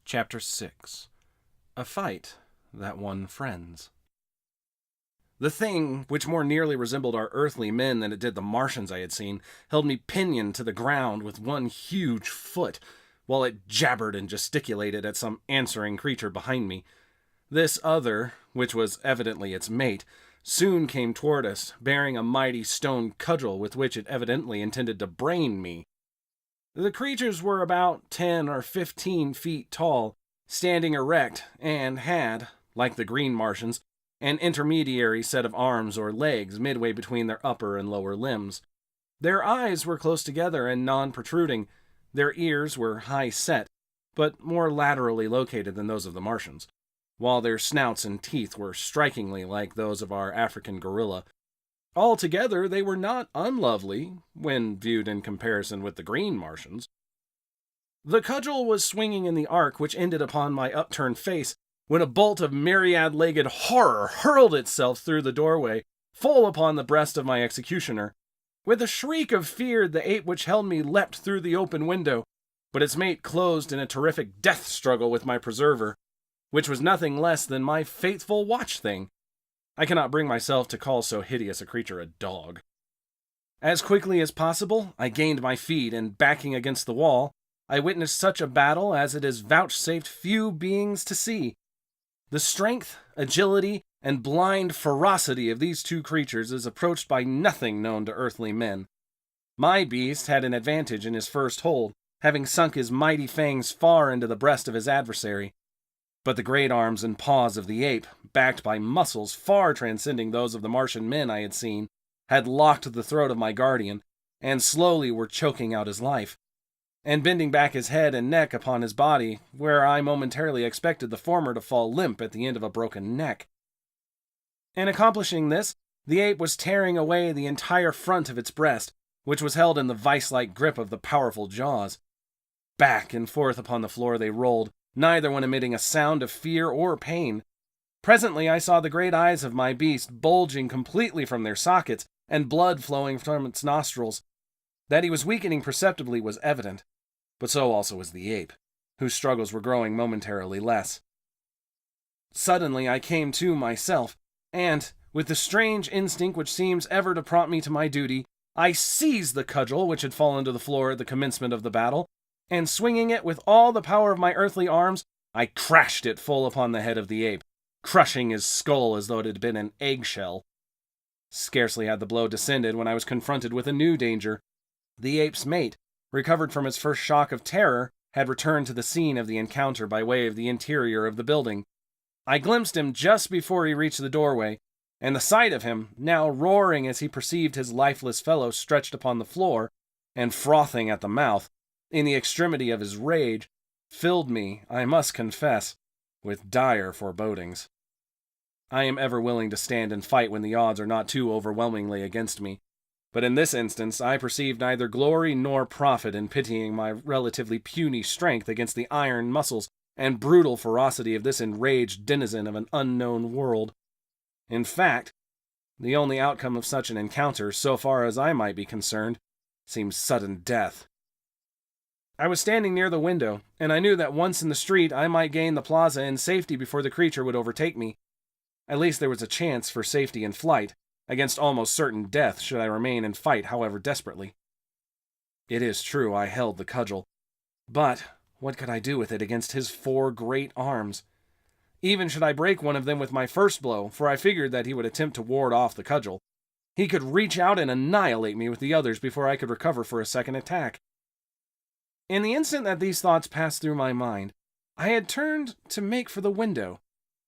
Chapter 6. A Fight That Won Friends. The thing, which more nearly resembled our earthly men than it did the Martians I had seen, held me pinioned to the ground with one huge foot, while it jabbered and gesticulated at some answering creature behind me. This other, which was evidently its mate, soon came toward us, bearing a mighty stone cudgel with which it evidently intended to brain me. The creatures were about 10 or 15 feet tall, standing erect, and had, like the Green Martians, an intermediary set of arms or legs midway between their upper and lower limbs. Their eyes were close together and non-protruding. Their ears were high-set, but more laterally located than those of the Martians, while their snouts and teeth were strikingly like those of our African gorilla. Altogether, they were not unlovely, when viewed in comparison with the Green Martians. The cudgel was swinging in the arc which ended upon my upturned face, when a bolt of myriad-legged horror hurled itself through the doorway, full upon the breast of my executioner. With a shriek of fear, the ape which held me leapt through the open window, but its mate closed in a terrific death struggle with my preserver, which was nothing less than my faithful watch-thing. I cannot bring myself to call so hideous a creature a dog. As quickly as possible, I gained my feet, and backing against the wall, I witnessed such a battle as it is vouchsafed few beings to see. The strength, agility, and blind ferocity of these two creatures is approached by nothing known to earthly men. My beast had an advantage in his first hold, having sunk his mighty fangs far into the breast of his adversary. But the great arms and paws of the ape, backed by muscles far transcending those of the Martian men I had seen, had locked the throat of my guardian, and slowly were choking out his life, and bending back his head and neck upon his body, where I momentarily expected the former to fall limp at the end of a broken neck. In accomplishing this, the ape was tearing away the entire front of its breast, which was held in the vice-like grip of the powerful jaws. Back and forth upon the floor they rolled, neither one emitting a sound of fear or pain. Presently I saw the great eyes of my beast bulging completely from their sockets, and blood flowing from its nostrils. That he was weakening perceptibly was evident, but so also was the ape, whose struggles were growing momentarily less. Suddenly I came to myself, and, with the strange instinct which seems ever to prompt me to my duty, I seized the cudgel which had fallen to the floor at the commencement of the battle, and swinging it with all the power of my earthly arms, I crashed it full upon the head of the ape, crushing his skull as though it had been an eggshell. Scarcely had the blow descended when I was confronted with a new danger. The ape's mate, recovered from its first shock of terror, had returned to the scene of the encounter by way of the interior of the building. I glimpsed him just before he reached the doorway, and the sight of him, now roaring as he perceived his lifeless fellow stretched upon the floor, and frothing at the mouth, in the extremity of his rage, filled me, I must confess, with dire forebodings. I am ever willing to stand and fight when the odds are not too overwhelmingly against me, but in this instance I perceived neither glory nor profit in pitying my relatively puny strength against the iron muscles and brutal ferocity of this enraged denizen of an unknown world. In fact, the only outcome of such an encounter, so far as I might be concerned, seemed sudden death. I was standing near the window, and I knew that once in the street I might gain the plaza in safety before the creature would overtake me. At least there was a chance for safety in flight, against almost certain death should I remain and fight however desperately. It is true I held the cudgel, but what could I do with it against his 4 great arms? Even should I break one of them with my first blow, for I figured that he would attempt to ward off the cudgel, he could reach out and annihilate me with the others before I could recover for a second attack. In the instant that these thoughts passed through my mind, I had turned to make for the window,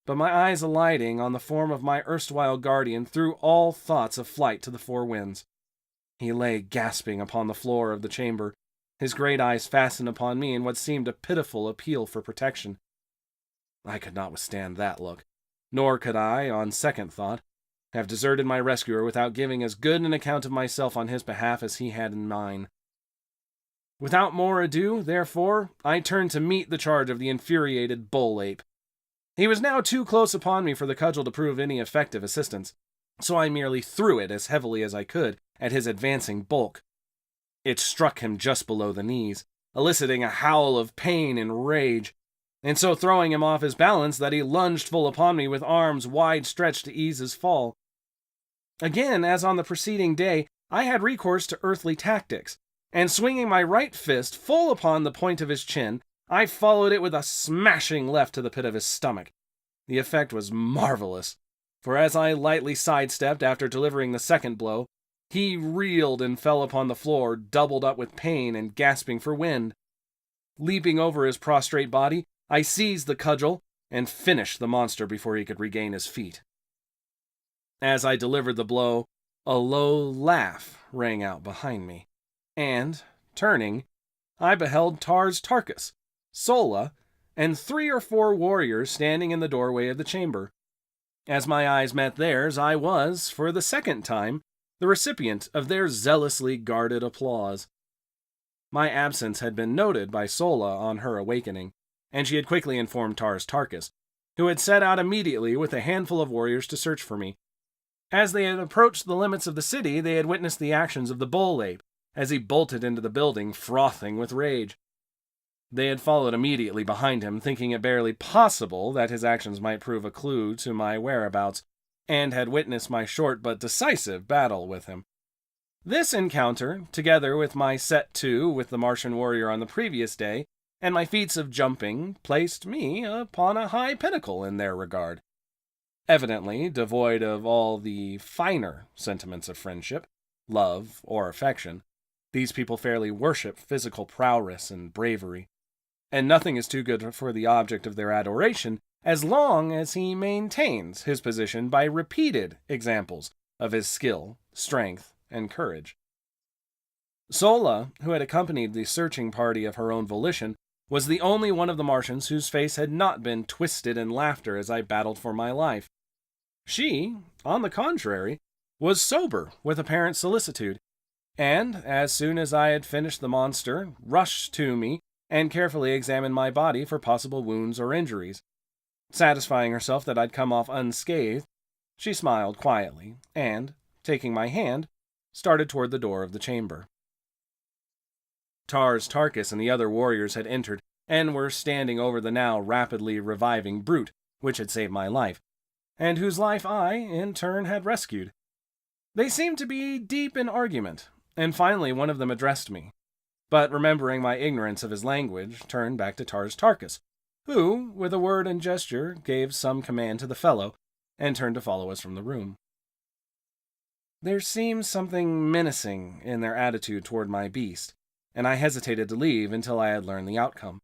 but my eyes alighting on the form of my erstwhile guardian threw all thoughts of flight to the 4 winds. He lay gasping upon the floor of the chamber, his great eyes fastened upon me in what seemed a pitiful appeal for protection. I could not withstand that look, nor could I, on second thought, have deserted my rescuer without giving as good an account of myself on his behalf as he had in mine. Without more ado, therefore, I turned to meet the charge of the infuriated bull-ape. He was now too close upon me for the cudgel to prove any effective assistance, so I merely threw it as heavily as I could at his advancing bulk. It struck him just below the knees, eliciting a howl of pain and rage, and so throwing him off his balance that he lunged full upon me with arms wide stretched to ease his fall. Again, as on the preceding day, I had recourse to earthly tactics, and swinging my right fist full upon the point of his chin, I followed it with a smashing left to the pit of his stomach. The effect was marvelous, for as I lightly sidestepped after delivering the second blow, he reeled and fell upon the floor, doubled up with pain and gasping for wind. Leaping over his prostrate body, I seized the cudgel and finished the monster before he could regain his feet. As I delivered the blow, a low laugh rang out behind me, and, turning, I beheld Tarkus, Sola, and 3 or 4 warriors standing in the doorway of the chamber. As my eyes met theirs, I was, for the second time, the recipient of their zealously guarded applause. My absence had been noted by Sola on her awakening, and she had quickly informed Tarkus, who had set out immediately with a handful of warriors to search for me. As they had approached the limits of the city, they had witnessed the actions of the bull ape, as he bolted into the building, frothing with rage. They had followed immediately behind him, thinking it barely possible that his actions might prove a clue to my whereabouts, and had witnessed my short but decisive battle with him. This encounter, together with my set to with the Martian warrior on the previous day, and my feats of jumping, placed me upon a high pinnacle in their regard. Evidently devoid of all the finer sentiments of friendship, love, or affection, these people fairly worship physical prowess and bravery, and nothing is too good for the object of their adoration as long as he maintains his position by repeated examples of his skill, strength, and courage. Sola, who had accompanied the searching party of her own volition, was the only one of the Martians whose face had not been twisted in laughter as I battled for my life. She, on the contrary, was sober with apparent solicitude, and, as soon as I had finished the monster, rushed to me and carefully examined my body for possible wounds or injuries. Satisfying herself that I'd come off unscathed, she smiled quietly, and, taking my hand, started toward the door of the chamber. Tarkus and the other warriors had entered, and were standing over the now rapidly reviving brute, which had saved my life, and whose life I, in turn, had rescued. They seemed to be deep in argument, and finally one of them addressed me, but remembering my ignorance of his language, turned back to Tarkus, who, with a word and gesture, gave some command to the fellow, and turned to follow us from the room. There seemed something menacing in their attitude toward my beast, and I hesitated to leave until I had learned the outcome.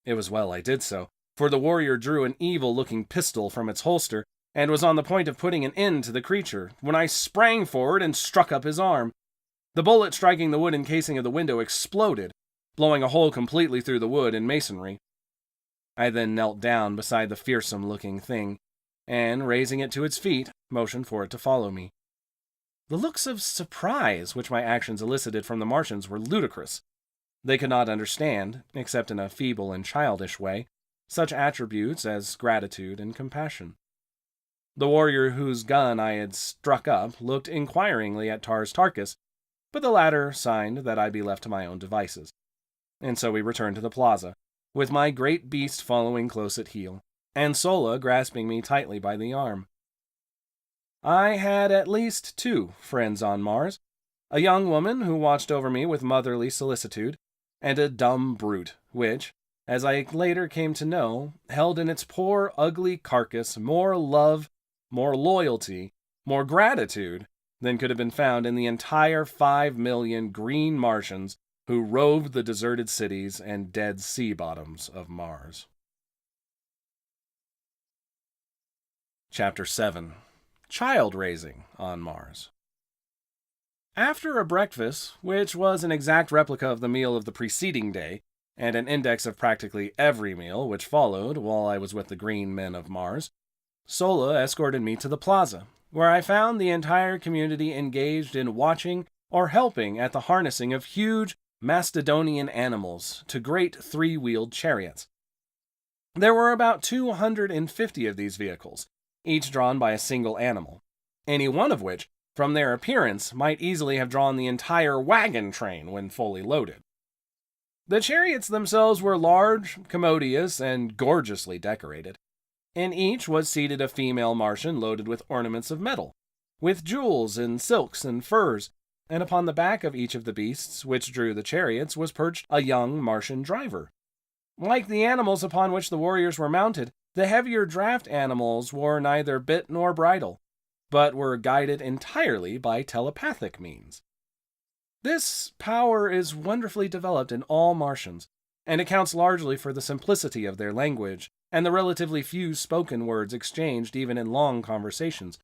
It was well I did so, for the warrior drew an evil-looking pistol from its holster, and was on the point of putting an end to the creature, when I sprang forward and struck up his arm. The bullet striking the wooden casing of the window exploded, blowing a hole completely through the wood and masonry. I then knelt down beside the fearsome-looking thing, and, raising it to its feet, motioned for it to follow me. The looks of surprise which my actions elicited from the Martians were ludicrous. They could not understand, except in a feeble and childish way, such attributes as gratitude and compassion. The warrior whose gun I had struck up looked inquiringly at Tarkus, but the latter signed that I be left to my own devices. And so we returned to the plaza, with my great beast following close at heel, and Sola grasping me tightly by the arm. I had at least 2 friends on Mars, a young woman who watched over me with motherly solicitude, and a dumb brute, which, as I later came to know, held in its poor, ugly carcass more love, more loyalty, more gratitude than could have been found in the entire 5 million green Martians who roved the deserted cities and dead sea bottoms of Mars. Chapter 7. Child Raising on Mars. After a breakfast, which was an exact replica of the meal of the preceding day, and an index of practically every meal which followed while I was with the green men of Mars, Sola escorted me to the plaza, where I found the entire community engaged in watching or helping at the harnessing of huge Macedonian animals to great 3-wheeled chariots. There were about 250 of these vehicles, each drawn by a single animal, any one of which, from their appearance, might easily have drawn the entire wagon train when fully loaded. The chariots themselves were large, commodious, and gorgeously decorated. In each was seated a female Martian loaded with ornaments of metal, with jewels and silks and furs, and upon the back of each of the beasts which drew the chariots was perched a young Martian driver. Like the animals upon which the warriors were mounted, the heavier draft animals wore neither bit nor bridle, but were guided entirely by telepathic means. This power is wonderfully developed in all Martians, and accounts largely for the simplicity of their language and the relatively few spoken words exchanged even in long conversations.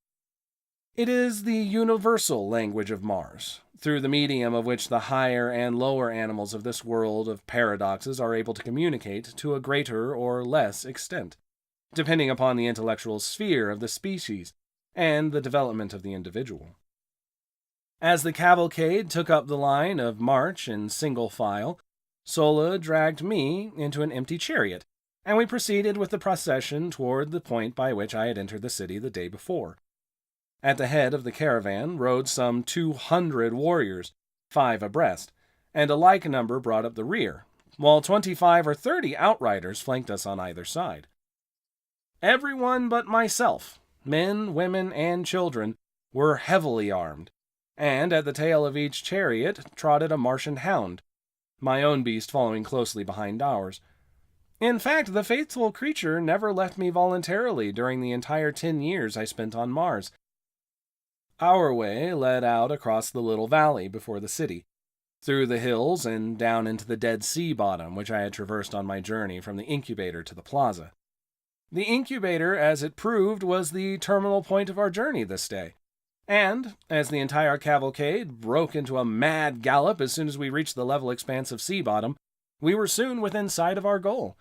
It is the universal language of Mars, through the medium of which the higher and lower animals of this world of paradoxes are able to communicate to a greater or less extent, depending upon the intellectual sphere of the species and the development of the individual. As the cavalcade took up the line of march in single file, Sola dragged me into an empty chariot, and we proceeded with the procession toward the point by which I had entered the city the day before. At the head of the caravan rode some 200 warriors, 5 abreast, and a like number brought up the rear, while 25 or 30 outriders flanked us on either side. Everyone but myself, men, women, and children, were heavily armed, and at the tail of each chariot trotted a Martian hound, my own beast following closely behind ours. In fact, the faithful creature never left me voluntarily during the entire 10 years I spent on Mars. Our way led out across the little valley before the city, through the hills and down into the Dead Sea bottom which I had traversed on my journey from the incubator to the plaza. The incubator, as it proved, was the terminal point of our journey this day, and, as the entire cavalcade broke into a mad gallop as soon as we reached the level expanse of sea bottom, we were soon within sight of our goal.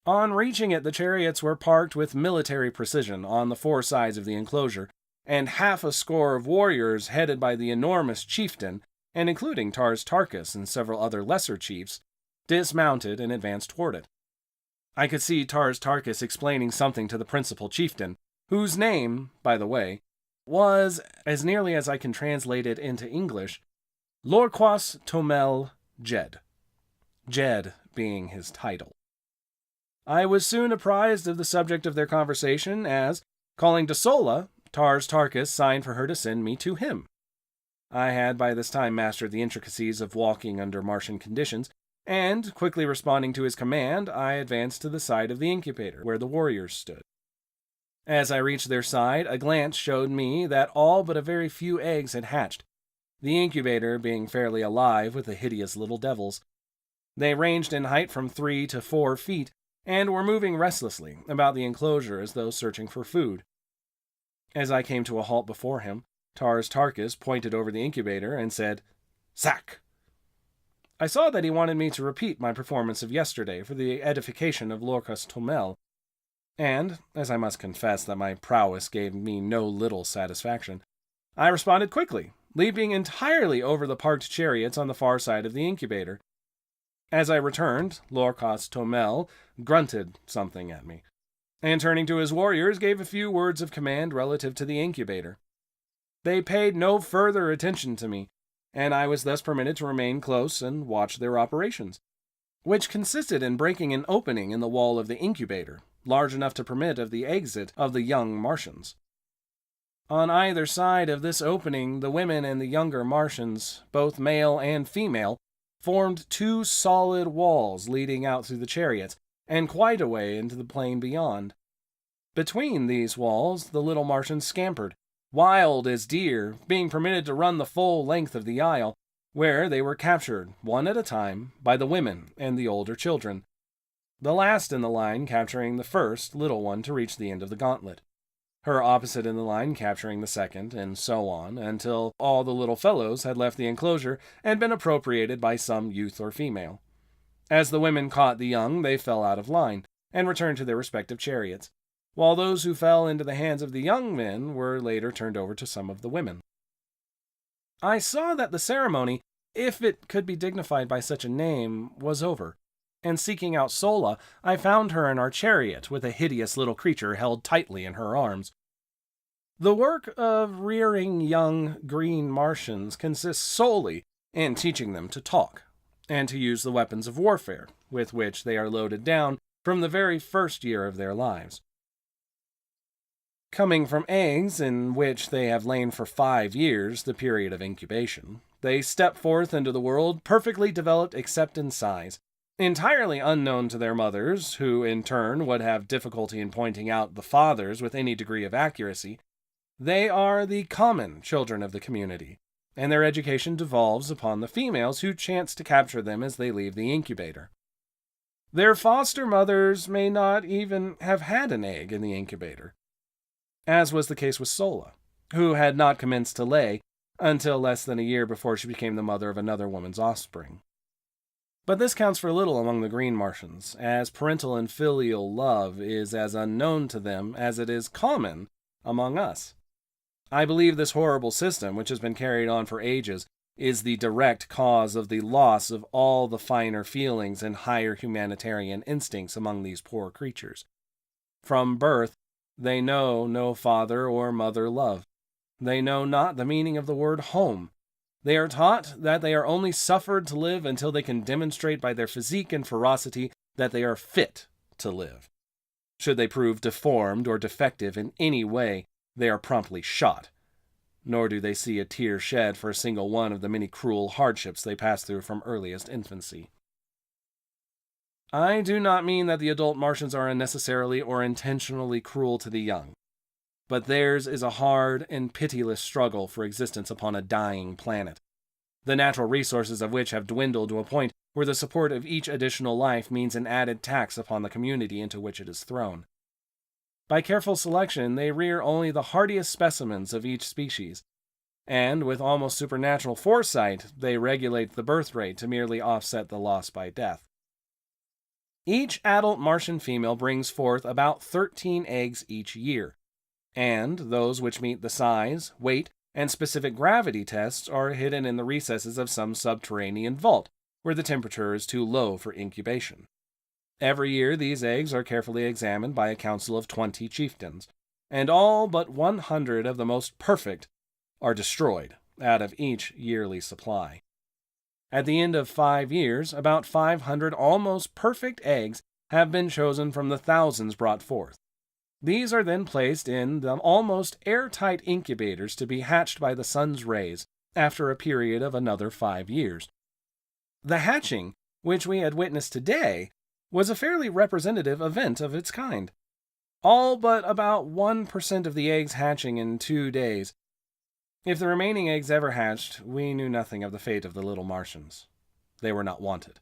On reaching it, the chariots were parked with military precision on the 4 sides of the enclosure, and half a score of warriors headed by the enormous Chieftain, and including Tars Tarkas and several other lesser chiefs, dismounted and advanced toward it. I could see Tars Tarkas explaining something to the principal Chieftain, whose name, by the way, was, as nearly as I can translate it into English, Lorquas Tomel Jed. Jed being his title. I was soon apprised of the subject of their conversation as, calling to Sola, Tars Tarkas signed for her to send me to him. I had by this time mastered the intricacies of walking under Martian conditions, and, quickly responding to his command, I advanced to the side of the incubator, where the warriors stood. As I reached their side, a glance showed me that all but a very few eggs had hatched, the incubator being fairly alive with the hideous little devils. They ranged in height from 3 to 4 feet, and were moving restlessly about the enclosure as though searching for food. As I came to a halt before him, Tars Tarkas pointed over the incubator and said, "Sack!" I saw that he wanted me to repeat my performance of yesterday for the edification of Lorcas Tomel, and, as I must confess that my prowess gave me no little satisfaction, I responded quickly, leaping entirely over the parked chariots on the far side of the incubator. As I returned, Lorcas Tomel grunted something at me, and turning to his warriors gave a few words of command relative to the incubator. They paid no further attention to me, and I was thus permitted to remain close and watch their operations, which consisted in breaking an opening in the wall of the incubator, large enough to permit of the exit of the young Martians. On either side of this opening, the women and the younger Martians, both male and female, formed 2 solid walls leading out through the chariots, and quite a way into the plain beyond. Between these walls, the little Martians scampered, wild as deer, being permitted to run the full length of the aisle, where they were captured, one at a time, by the women and the older children, the last in the line capturing the first little one to reach the end of the gauntlet, her opposite in the line capturing the second, and so on, until all the little fellows had left the enclosure and been appropriated by some youth or female. As the women caught the young, they fell out of line, and returned to their respective chariots, while those who fell into the hands of the young men were later turned over to some of the women. I saw that the ceremony, if it could be dignified by such a name, was over, and seeking out Sola, I found her in our chariot with a hideous little creature held tightly in her arms. The work of rearing young Green Martians consists solely in teaching them to talk, and to use the weapons of warfare, with which they are loaded down from the very first year of their lives. Coming from eggs in which they have lain for 5 years, the period of incubation, they step forth into the world perfectly developed except in size, entirely unknown to their mothers, who in turn would have difficulty in pointing out the fathers with any degree of accuracy. They are the common children of the community, and their education devolves upon the females who chance to capture them as they leave the incubator. Their foster mothers may not even have had an egg in the incubator, as was the case with Sola, who had not commenced to lay until less than a year before she became the mother of another woman's offspring. But this counts for little among the Green Martians, as parental and filial love is as unknown to them as it is common among us. I believe this horrible system, which has been carried on for ages, is the direct cause of the loss of all the finer feelings and higher humanitarian instincts among these poor creatures. From birth, they know no father or mother love. They know not the meaning of the word home. They are taught that they are only suffered to live until they can demonstrate by their physique and ferocity that they are fit to live. Should they prove deformed or defective in any way, they are promptly shot. Nor do they see a tear shed for a single one of the many cruel hardships they pass through from earliest infancy. I do not mean that the adult Martians are unnecessarily or intentionally cruel to the young, but theirs is a hard and pitiless struggle for existence upon a dying planet, the natural resources of which have dwindled to a point where the support of each additional life means an added tax upon the community into which it is thrown. By careful selection, they rear only the hardiest specimens of each species, and with almost supernatural foresight, they regulate the birth rate to merely offset the loss by death. Each adult Martian female brings forth about 13 eggs each year, and those which meet the size, weight, and specific gravity tests are hidden in the recesses of some subterranean vault, where the temperature is too low for incubation. Every year these eggs are carefully examined by a council of 20 chieftains, and all but 100 of the most perfect are destroyed out of each yearly supply. At the end of 5 years, about 500 almost perfect eggs have been chosen from the thousands brought forth. These are then placed in the almost airtight incubators to be hatched by the sun's rays after a period of another 5 years. The hatching, which we had witnessed today, was a fairly representative event of its kind. All but about 1% of the eggs hatching in 2 days. If the remaining eggs ever hatched, we knew nothing of the fate of the little Martians. They were not wanted,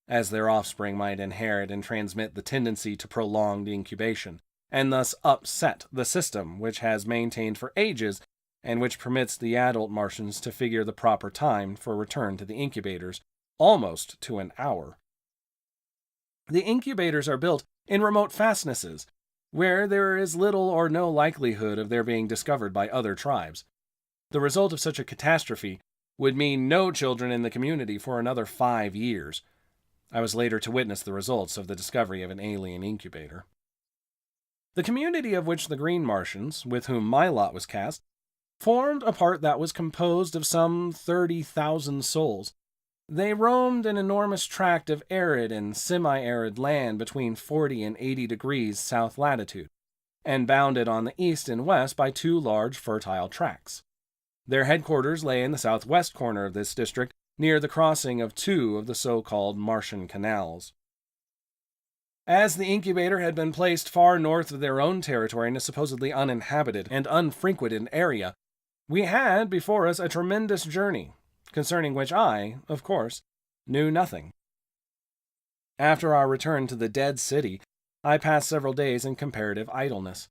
as their offspring might inherit and transmit the tendency to prolonged incubation, and thus upset the system which has maintained for ages and which permits the adult Martians to figure the proper time for return to the incubators, almost to an hour. The incubators are built in remote fastnesses, where there is little or no likelihood of their being discovered by other tribes. The result of such a catastrophe would mean no children in the community for another 5 years. I was later to witness the results of the discovery of an alien incubator. The community of which the Green Martians, with whom my lot was cast, formed a part that was composed of some 30,000 souls. They roamed an enormous tract of arid and semi-arid land between 40 and 80 degrees south latitude, and bounded on the east and west by 2 large fertile tracts. Their headquarters lay in the southwest corner of this district, near the crossing of 2 of the so-called Martian canals. As the incubator had been placed far north of their own territory in a supposedly uninhabited and unfrequented area, we had before us a tremendous journey, concerning which I, of course, knew nothing. After our return to the dead city, I passed several days in comparative idleness.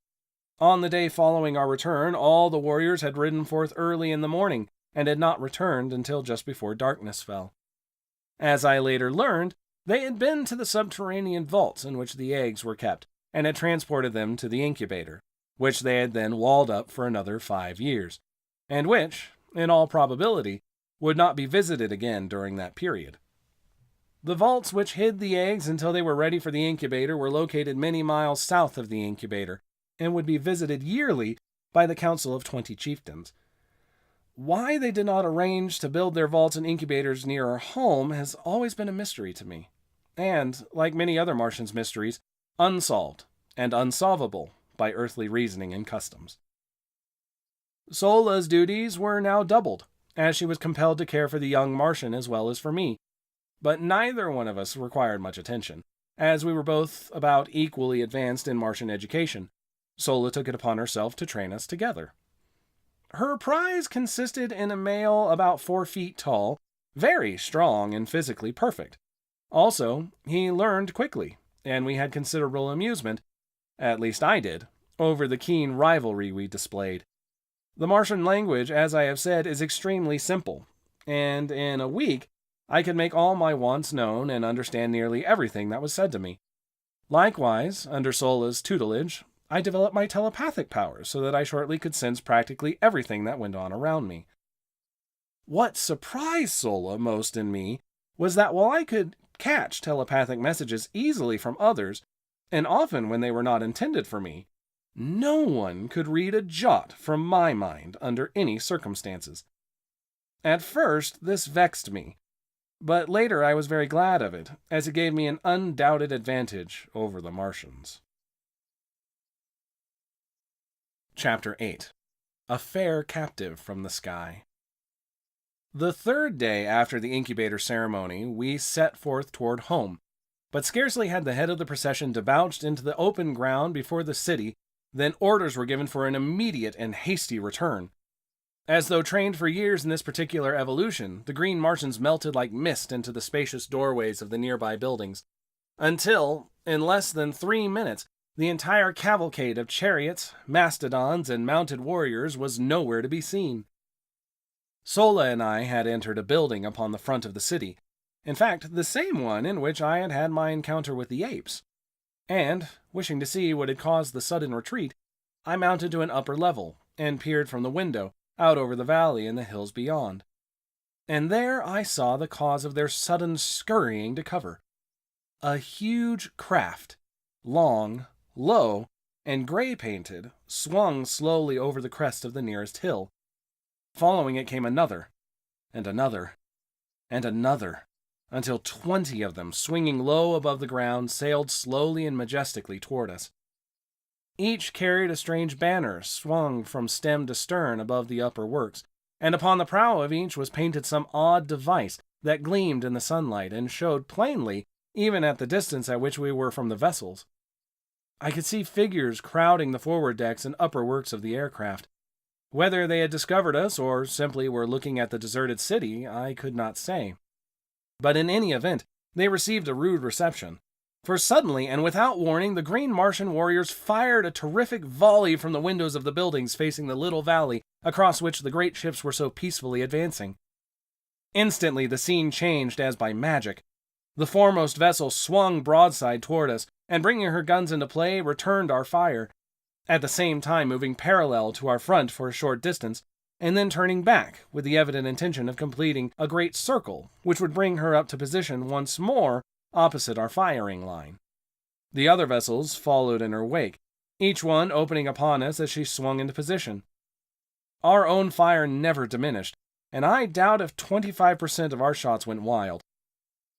On the day following our return, all the warriors had ridden forth early in the morning, and had not returned until just before darkness fell. As I later learned, they had been to the subterranean vaults in which the eggs were kept, and had transported them to the incubator, which they had then walled up for another 5 years, and which, in all probability, would not be visited again during that period. The vaults which hid the eggs until they were ready for the incubator were located many miles south of the incubator, and would be visited yearly by the council of 20 chieftains. Why they did not arrange to build their vaults and incubators near our home has always been a mystery to me, and, like many other Martians' mysteries, unsolved and unsolvable by earthly reasoning and customs. Sola's duties were now doubled, as she was compelled to care for the young Martian as well as for me, but neither one of us required much attention, as we were both about equally advanced in Martian education. Sola took it upon herself to train us together. Her prize consisted in a male about 4 feet tall, very strong and physically perfect. Also, he learned quickly, and we had considerable amusement, at least I did, over the keen rivalry we displayed. The Martian language, as I have said, is extremely simple, and in a week I could make all my wants known and understand nearly everything that was said to me. Likewise, under Sola's tutelage, I developed my telepathic powers so that I shortly could sense practically everything that went on around me. What surprised Sola most in me was that while I could catch telepathic messages easily from others, and often when they were not intended for me, no one could read a jot from my mind under any circumstances. At first, this vexed me, but later I was very glad of it, as it gave me an undoubted advantage over the Martians. Chapter 8. A Fair Captive from the Sky. The 3rd day after the incubator ceremony, we set forth toward home, but scarcely had the head of the procession debouched into the open ground before the city than orders were given for an immediate and hasty return. As though trained for years in this particular evolution, the Green Martians melted like mist into the spacious doorways of the nearby buildings, until, in less than 3 minutes, the entire cavalcade of chariots, mastodons, and mounted warriors was nowhere to be seen. Sola and I had entered a building upon the front of the city, in fact, the same one in which I had had my encounter with the apes, and, wishing to see what had caused the sudden retreat, I mounted to an upper level and peered from the window out over the valley and the hills beyond. And there I saw the cause of their sudden scurrying to cover. A huge craft, long, low, and gray-painted, swung slowly over the crest of the nearest hill. Following it came another, and another, and another, until 20 of them, swinging low above the ground, sailed slowly and majestically toward us. Each carried a strange banner swung from stem to stern above the upper works, and upon the prow of each was painted some odd device that gleamed in the sunlight and showed plainly, even at the distance at which we were from the vessels. I could see figures crowding the forward decks and upper works of the aircraft. Whether they had discovered us or simply were looking at the deserted city, I could not say. But in any event, they received a rude reception. For suddenly and without warning, the Green Martian warriors fired a terrific volley from the windows of the buildings facing the little valley across which the great ships were so peacefully advancing. Instantly the scene changed as by magic. The foremost vessel swung broadside toward us, and bringing her guns into play, returned our fire, at the same time moving parallel to our front for a short distance, and then turning back with the evident intention of completing a great circle, which would bring her up to position once more opposite our firing line. The other vessels followed in her wake, each one opening upon us as she swung into position. Our own fire never diminished, and I doubt if 25% of our shots went wild.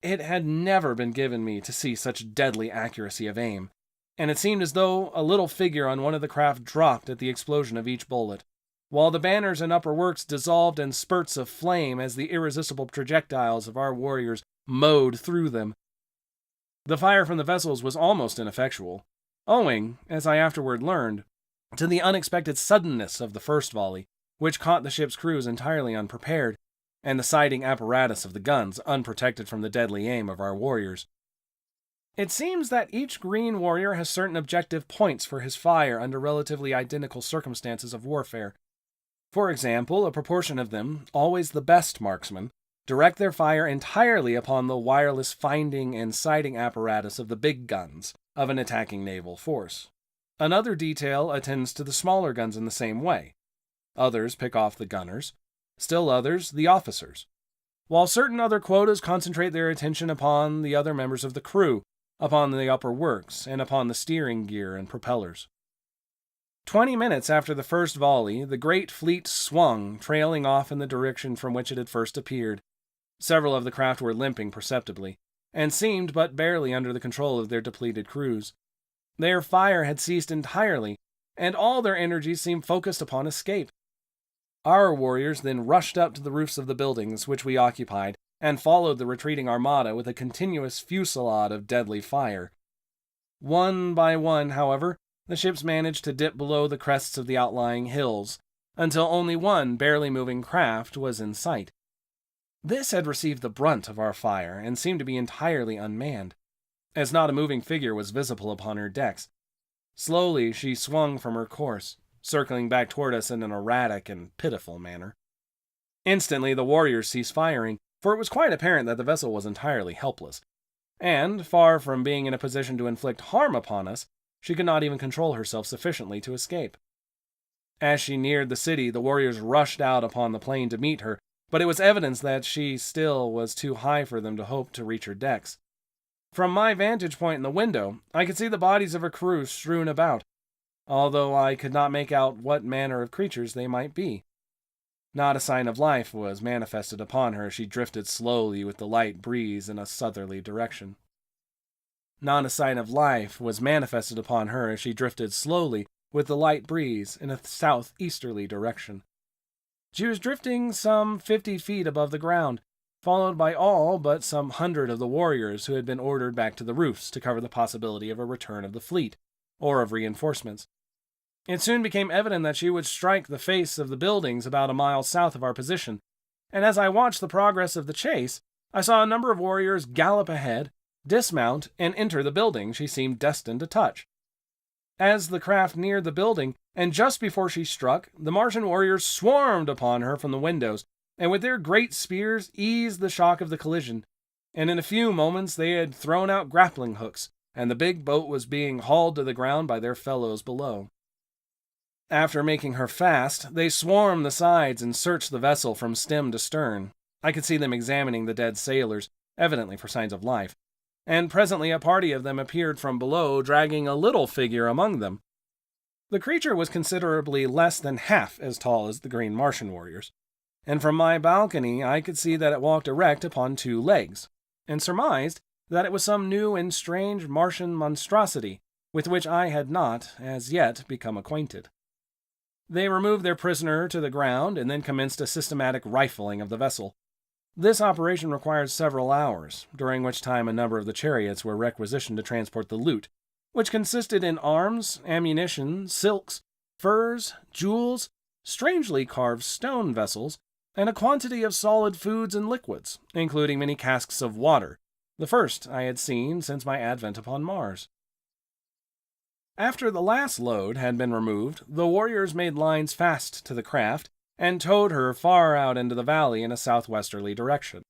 It had never been given me to see such deadly accuracy of aim, and it seemed as though a little figure on one of the craft dropped at the explosion of each bullet, while the banners and upper works dissolved in spurts of flame as the irresistible projectiles of our warriors mowed through them. The fire from the vessels was almost ineffectual, owing, as I afterward learned, to the unexpected suddenness of the first volley, which caught the ship's crews entirely unprepared, and the sighting apparatus of the guns unprotected from the deadly aim of our warriors. It seems that each green warrior has certain objective points for his fire under relatively identical circumstances of warfare. For example, a proportion of them, always the best marksmen, direct their fire entirely upon the wireless finding and sighting apparatus of the big guns of an attacking naval force. Another detail attends to the smaller guns in the same way. Others pick off the gunners, still others the officers, while certain other quotas concentrate their attention upon the other members of the crew, upon the upper works, and upon the steering gear and propellers. 20 minutes after the first volley, the great fleet swung, trailing off in the direction from which it had first appeared. Several of the craft were limping perceptibly, and seemed but barely under the control of their depleted crews. Their fire had ceased entirely, and all their energies seemed focused upon escape. Our warriors then rushed up to the roofs of the buildings which we occupied, and followed the retreating armada with a continuous fusillade of deadly fire. One by one, however, the ships managed to dip below the crests of the outlying hills, until only one barely moving craft was in sight. This had received the brunt of our fire, and seemed to be entirely unmanned, as not a moving figure was visible upon her decks. Slowly she swung from her course, circling back toward us in an erratic and pitiful manner. Instantly the warriors ceased firing, for it was quite apparent that the vessel was entirely helpless, and, far from being in a position to inflict harm upon us, she could not even control herself sufficiently to escape. As she neared the city, the warriors rushed out upon the plain to meet her, but it was evident that she still was too high for them to hope to reach her decks. From my vantage point in the window, I could see the bodies of her crew strewn about, although I could not make out what manner of creatures they might be. Not a sign of life was manifested upon her as she drifted slowly with the light breeze in a southerly direction. Not a sign of life was manifested upon her as she drifted slowly with the light breeze in a southeasterly direction. She was drifting some 50 feet above the ground, followed by all but some 100 of the warriors who had been ordered back to the roofs to cover the possibility of a return of the fleet, or of reinforcements. It soon became evident that she would strike the face of the buildings about a mile south of our position, and as I watched the progress of the chase, I saw a number of warriors gallop ahead, dismount, and enter the building she seemed destined to touch. As the craft neared the building, and just before she struck, the Martian warriors swarmed upon her from the windows, and with their great spears eased the shock of the collision, and in a few moments they had thrown out grappling hooks, and the big boat was being hauled to the ground by their fellows below. After making her fast, they swarmed the sides and searched the vessel from stem to stern. I could see them examining the dead sailors, evidently for signs of life, and presently a party of them appeared from below, dragging a little figure among them. The creature was considerably less than half as tall as the Green Martian warriors, and from my balcony I could see that it walked erect upon 2 legs, and surmised that it was some new and strange Martian monstrosity with which I had not, as yet, become acquainted. They removed their prisoner to the ground and then commenced a systematic rifling of the vessel. This operation required several hours, during which time a number of the chariots were requisitioned to transport the loot, which consisted in arms, ammunition, silks, furs, jewels, strangely carved stone vessels, and a quantity of solid foods and liquids, including many casks of water, the first I had seen since my advent upon Mars. After the last load had been removed, the warriors made lines fast to the craft and towed her far out into the valley in a southwesterly direction.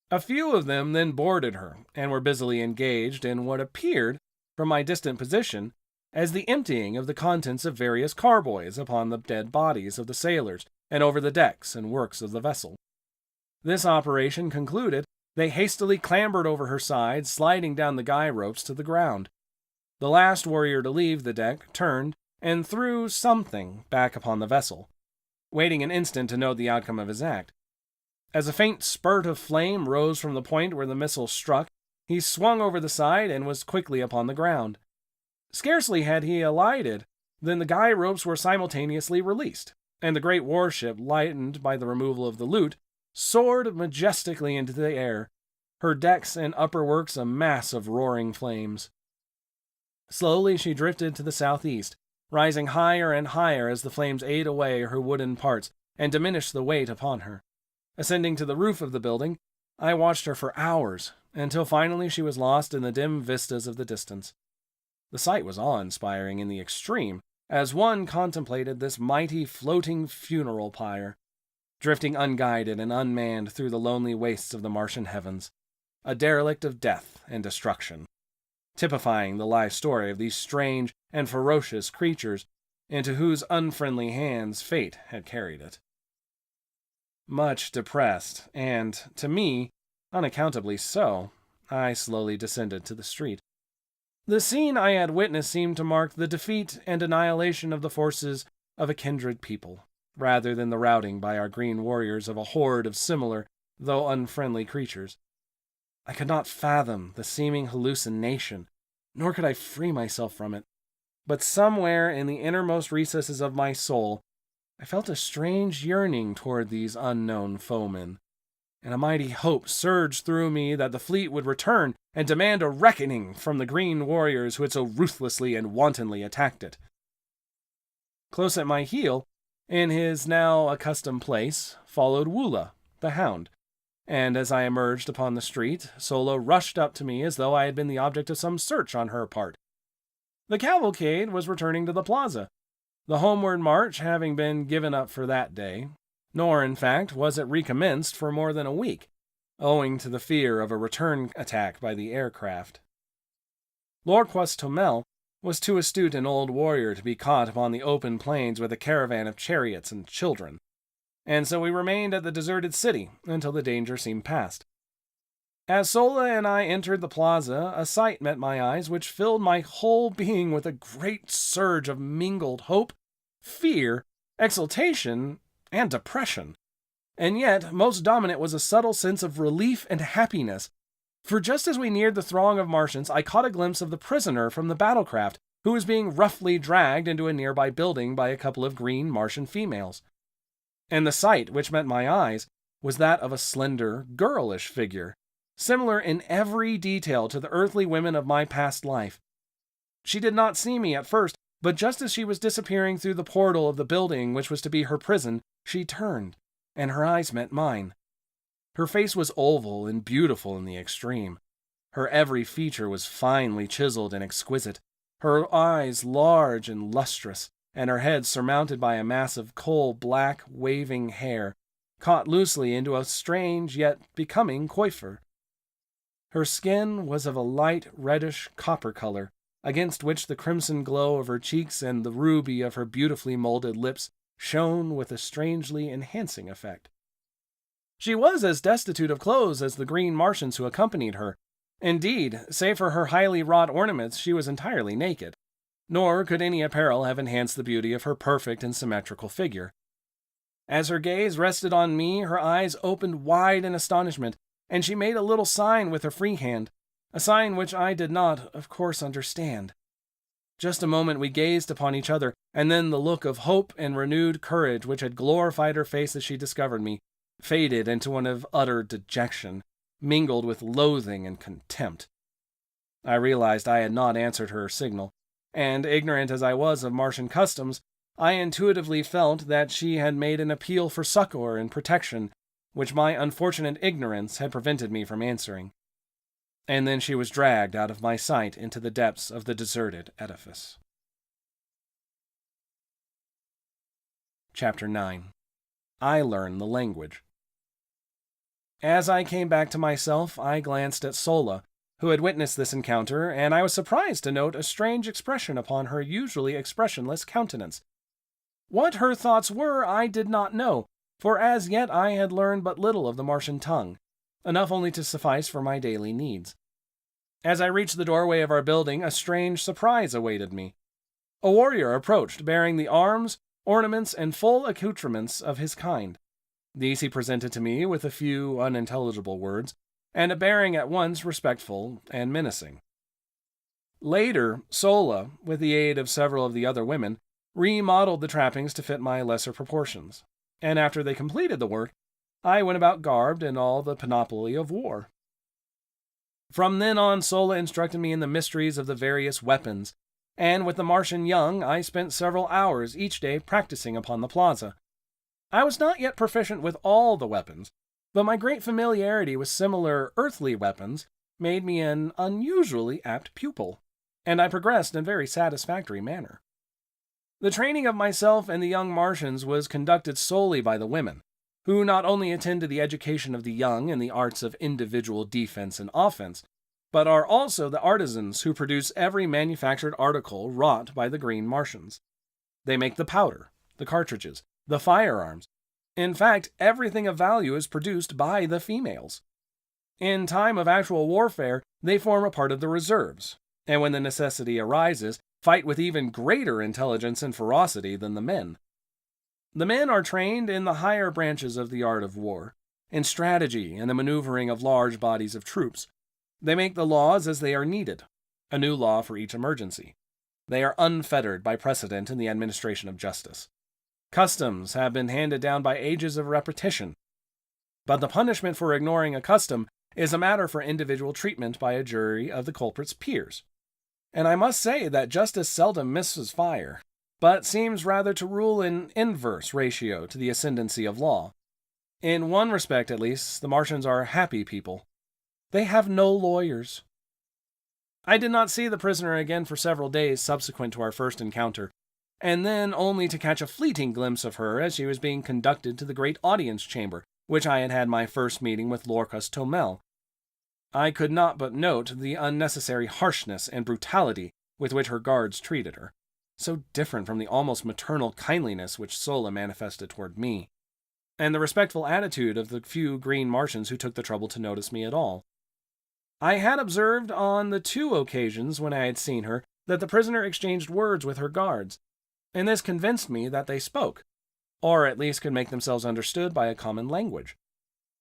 A few of them then boarded her and were busily engaged in what appeared, from my distant position, as the emptying of the contents of various carboys upon the dead bodies of the sailors and over the decks and works of the vessel. This operation concluded, they hastily clambered over her side, sliding down the guy ropes to the ground. The last warrior to leave the deck turned and threw something back upon the vessel, waiting an instant to note the outcome of his act. As a faint spurt of flame rose from the point where the missile struck, he swung over the side and was quickly upon the ground. Scarcely had he alighted than the guy ropes were simultaneously released, and the great warship, lightened by the removal of the loot, soared majestically into the air, her decks and upper works a mass of roaring flames. Slowly she drifted to the southeast, rising higher and higher as the flames ate away her wooden parts and diminished the weight upon her. Ascending to the roof of the building, I watched her for hours, until finally she was lost in the dim vistas of the distance. The sight was awe-inspiring in the extreme, as one contemplated this mighty floating funeral pyre, drifting unguided and unmanned through the lonely wastes of the Martian heavens, a derelict of death and destruction, typifying the life story of these strange and ferocious creatures into whose unfriendly hands fate had carried it. Much depressed, and, to me, unaccountably so, I slowly descended to the street. The scene I had witnessed seemed to mark the defeat and annihilation of the forces of a kindred people, rather than the routing by our green warriors of a horde of similar, though unfriendly creatures. I could not fathom the seeming hallucination, nor could I free myself from it. But somewhere in the innermost recesses of my soul, I felt a strange yearning toward these unknown foemen, and a mighty hope surged through me that the fleet would return and demand a reckoning from the green warriors who had so ruthlessly and wantonly attacked it. Close at my heel, in his now accustomed place, followed Woola, the hound, and as I emerged upon the street, Sola rushed up to me as though I had been the object of some search on her part. The cavalcade was returning to the plaza, the homeward march having been given up for that day, nor, in fact, was it recommenced for more than a week, owing to the fear of a return attack by the aircraft. Lorquas Tomel was too astute an old warrior to be caught upon the open plains with a caravan of chariots and children, and so we remained at the deserted city until the danger seemed past. As Sola and I entered the plaza, a sight met my eyes which filled my whole being with a great surge of mingled hope, fear, exultation, and depression. And yet, most dominant was a subtle sense of relief and happiness, for just as we neared the throng of Martians, I caught a glimpse of the prisoner from the battlecraft, who was being roughly dragged into a nearby building by a couple of green Martian females. And the sight which met my eyes was that of a slender, girlish figure, similar in every detail to the earthly women of my past life. She did not see me at first, but just as she was disappearing through the portal of the building which was to be her prison, she turned, and her eyes met mine. Her face was oval and beautiful in the extreme. Her every feature was finely chiseled and exquisite, her eyes large and lustrous, and her head surmounted by a mass of coal-black, waving hair, caught loosely into a strange yet becoming coiffure. Her skin was of a light reddish copper color, against which the crimson glow of her cheeks and the ruby of her beautifully molded lips shone with a strangely enhancing effect. She was as destitute of clothes as the green Martians who accompanied her. Indeed, save for her highly wrought ornaments, she was entirely naked. Nor could any apparel have enhanced the beauty of her perfect and symmetrical figure. As her gaze rested on me, her eyes opened wide in astonishment, and she made a little sign with her free hand, a sign which I did not, of course, understand. Just a moment we gazed upon each other, and then the look of hope and renewed courage which had glorified her face as she discovered me faded into one of utter dejection, mingled with loathing and contempt. I realized I had not answered her signal, and, ignorant as I was of Martian customs, I intuitively felt that she had made an appeal for succor and protection, which my unfortunate ignorance had prevented me from answering. And then she was dragged out of my sight into the depths of the deserted edifice. Chapter 9. I Learn the Language. As I came back to myself, I glanced at Sola, who had witnessed this encounter, and I was surprised to note a strange expression upon her usually expressionless countenance. What her thoughts were I did not know, for as yet I had learned but little of the Martian tongue, enough only to suffice for my daily needs. As I reached the doorway of our building, a strange surprise awaited me. A warrior approached, bearing the arms, ornaments, and full accoutrements of his kind. These he presented to me with a few unintelligible words, and a bearing at once respectful and menacing. Later, Sola, with the aid of several of the other women, remodeled the trappings to fit my lesser proportions, and after they completed the work, I went about garbed in all the panoply of war. From then on, Sola instructed me in the mysteries of the various weapons, and with the Martian young, I spent several hours each day practicing upon the plaza. I was not yet proficient with all the weapons, but my great familiarity with similar earthly weapons made me an unusually apt pupil, and I progressed in a very satisfactory manner. The training of myself and the young Martians was conducted solely by the women, who not only attend to the education of the young in the arts of individual defense and offense, but are also the artisans who produce every manufactured article wrought by the Green Martians. They make the powder, the cartridges, the firearms. In fact, everything of value is produced by the females. In time of actual warfare, they form a part of the reserves, and when the necessity arises, fight with even greater intelligence and ferocity than the men. The men are trained in the higher branches of the art of war, in strategy and the maneuvering of large bodies of troops. They make the laws as they are needed, a new law for each emergency. They are unfettered by precedent in the administration of justice. Customs have been handed down by ages of repetition. But the punishment for ignoring a custom is a matter for individual treatment by a jury of the culprit's peers. And I must say that justice seldom misses fire, but seems rather to rule in inverse ratio to the ascendancy of law. In one respect, at least, the Martians are happy people. They have no lawyers. I did not see the prisoner again for several days subsequent to our first encounter, and then only to catch a fleeting glimpse of her as she was being conducted to the great audience chamber, which I had had my first meeting with Lorcas Tomel. I could not but note the unnecessary harshness and brutality with which her guards treated her, so different from the almost maternal kindliness which Sola manifested toward me, and the respectful attitude of the few Green Martians who took the trouble to notice me at all. I had observed on the 2 occasions when I had seen her that the prisoner exchanged words with her guards, and this convinced me that they spoke, or at least could make themselves understood by a common language.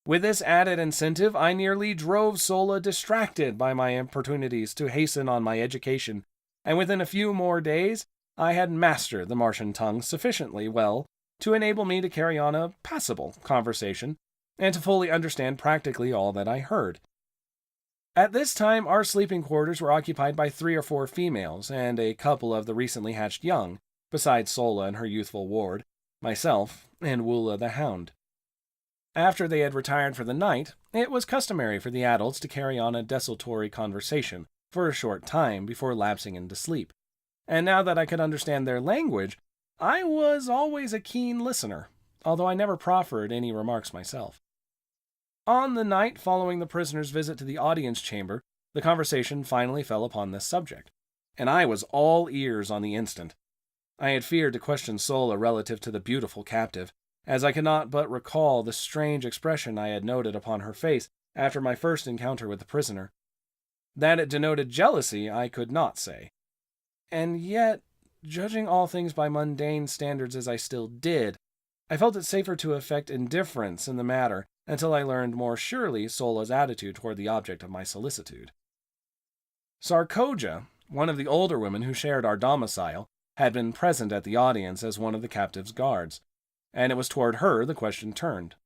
With this added incentive, I nearly drove Sola distracted by my importunities to hasten on my education, and within a few more days, I had mastered the Martian tongue sufficiently well to enable me to carry on a passable conversation, and to fully understand practically all that I heard. At this time, our sleeping quarters were occupied by 3 or 4 females, and a couple of the recently hatched young, besides Sola and her youthful ward, myself, and Woola the hound. After they had retired for the night, it was customary for the adults to carry on a desultory conversation for a short time before lapsing into sleep, and now that I could understand their language, I was always a keen listener, although I never proffered any remarks myself. On the night following the prisoner's visit to the audience chamber, the conversation finally fell upon this subject, and I was all ears on the instant. I had feared to question Sola relative to the beautiful captive, as I could not but recall the strange expression I had noted upon her face after my first encounter with the prisoner. That it denoted jealousy I could not say. And yet, judging all things by mundane standards as I still did, I felt it safer to affect indifference in the matter until I learned more surely Sola's attitude toward the object of my solicitude. Sarkoja, one of the older women who shared our domicile, had been present at the audience as one of the captive's guards, and it was toward her the question turned.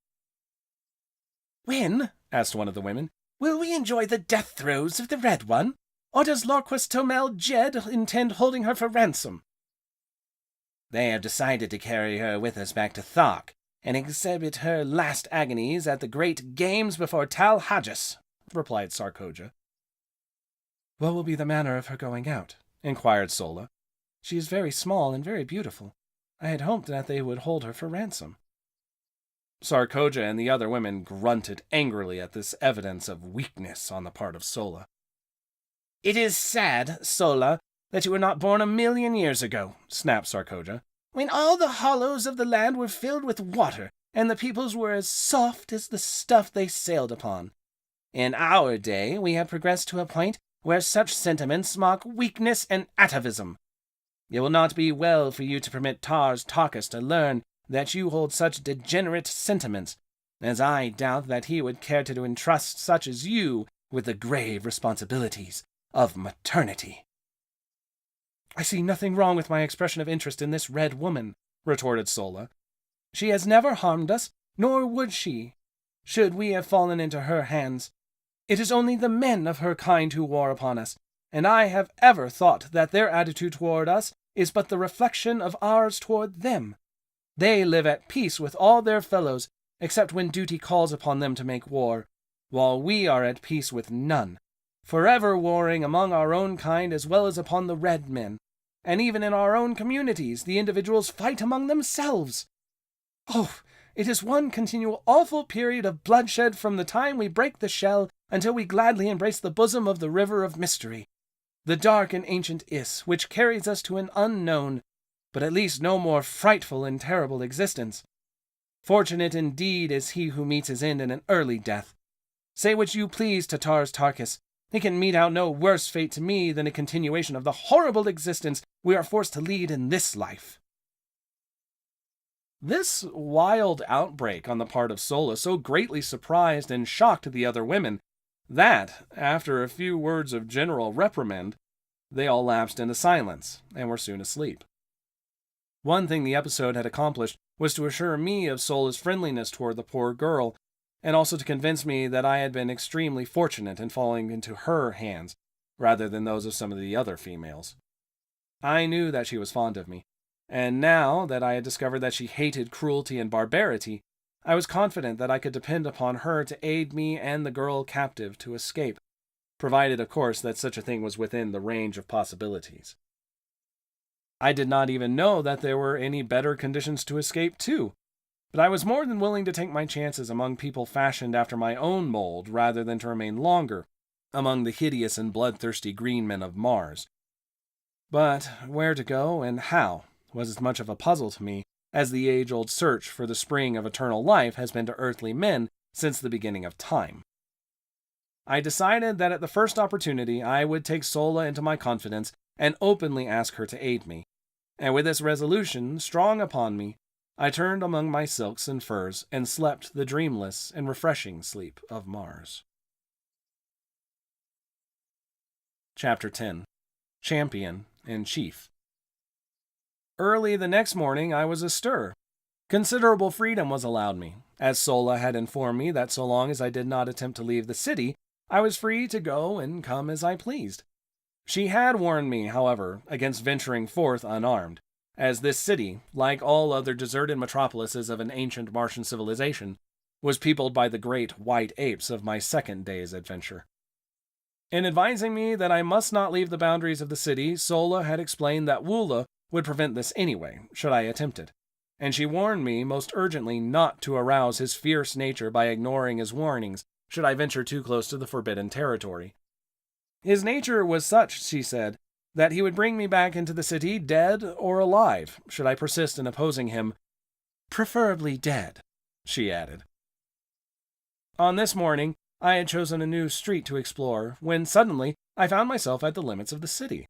"When," asked one of the women, "will we enjoy the death throes of the Red One? Or does Lorquas Tomel Jed intend holding her for ransom?" "They have decided to carry her with us back to Thark, and exhibit her last agonies at the great games before Tal Hajas," replied Sarkoja. "What will be the manner of her going out?" inquired Sola. "She is very small and very beautiful. I had hoped that they would hold her for ransom." Sarkoja and the other women grunted angrily at this evidence of weakness on the part of Sola. "It is sad, Sola, that you were not born 1,000,000 years ago," snapped Sarkoja, "when all the hollows of the land were filled with water, and the peoples were as soft as the stuff they sailed upon. In our day, we have progressed to a point where such sentiments mark weakness and atavism. It will not be well for you to permit Tars Tarkas to learn that you hold such degenerate sentiments, as I doubt that he would care to entrust such as you with the grave responsibilities of maternity." "I see nothing wrong with my expression of interest in this red woman," retorted Sola. "She has never harmed us, nor would she, should we have fallen into her hands. It is only the men of her kind who war upon us, and I have ever thought that their attitude toward us is but the reflection of ours toward them. They live at peace with all their fellows, except when duty calls upon them to make war, while we are at peace with none, forever warring among our own kind as well as upon the red men, and even in our own communities the individuals fight among themselves. Oh, it is one continual awful period of bloodshed from the time we break the shell until we gladly embrace the bosom of the river of mystery, the dark and ancient Is, which carries us to an unknown, but at least no more frightful and terrible existence. Fortunate indeed is he who meets his end in an early death. Say what you please to Tars Tarkas, He can mete out no worse fate to me than a continuation of the horrible existence we are forced to lead in this life." This wild outbreak on the part of Sola so greatly surprised and shocked the other women that, after a few words of general reprimand, they all lapsed into silence and were soon asleep. One thing the episode had accomplished was to assure me of Sola's friendliness toward the poor girl, and also to convince me that I had been extremely fortunate in falling into her hands, rather than those of some of the other females. I knew that she was fond of me, and now that I had discovered that she hated cruelty and barbarity, I was confident that I could depend upon her to aid me and the girl captive to escape, provided, of course, that such a thing was within the range of possibilities. I did not even know that there were any better conditions to escape to, but I was more than willing to take my chances among people fashioned after my own mold rather than to remain longer among the hideous and bloodthirsty green men of Mars. But where to go and how was as much of a puzzle to me as the age-old search for the spring of eternal life has been to earthly men since the beginning of time. I decided that at the first opportunity I would take Sola into my confidence and openly ask her to aid me, and with this resolution strong upon me, I turned among my silks and furs and slept the dreamless and refreshing sleep of Mars. Chapter 10. Champion and Chief. Early the next morning I was astir. Considerable freedom was allowed me, as Sola had informed me that so long as I did not attempt to leave the city, I was free to go and come as I pleased. She had warned me, however, against venturing forth unarmed, as this city, like all other deserted metropolises of an ancient Martian civilization, was peopled by the great white apes of my second day's adventure. In advising me that I must not leave the boundaries of the city, Sola had explained that Woola would prevent this anyway, should I attempt it, and she warned me most urgently not to arouse his fierce nature by ignoring his warnings, should I venture too close to the forbidden territory. His nature was such, she said, that he would bring me back into the city dead or alive, should I persist in opposing him. "Preferably dead," she added. On this morning, I had chosen a new street to explore, when suddenly I found myself at the limits of the city.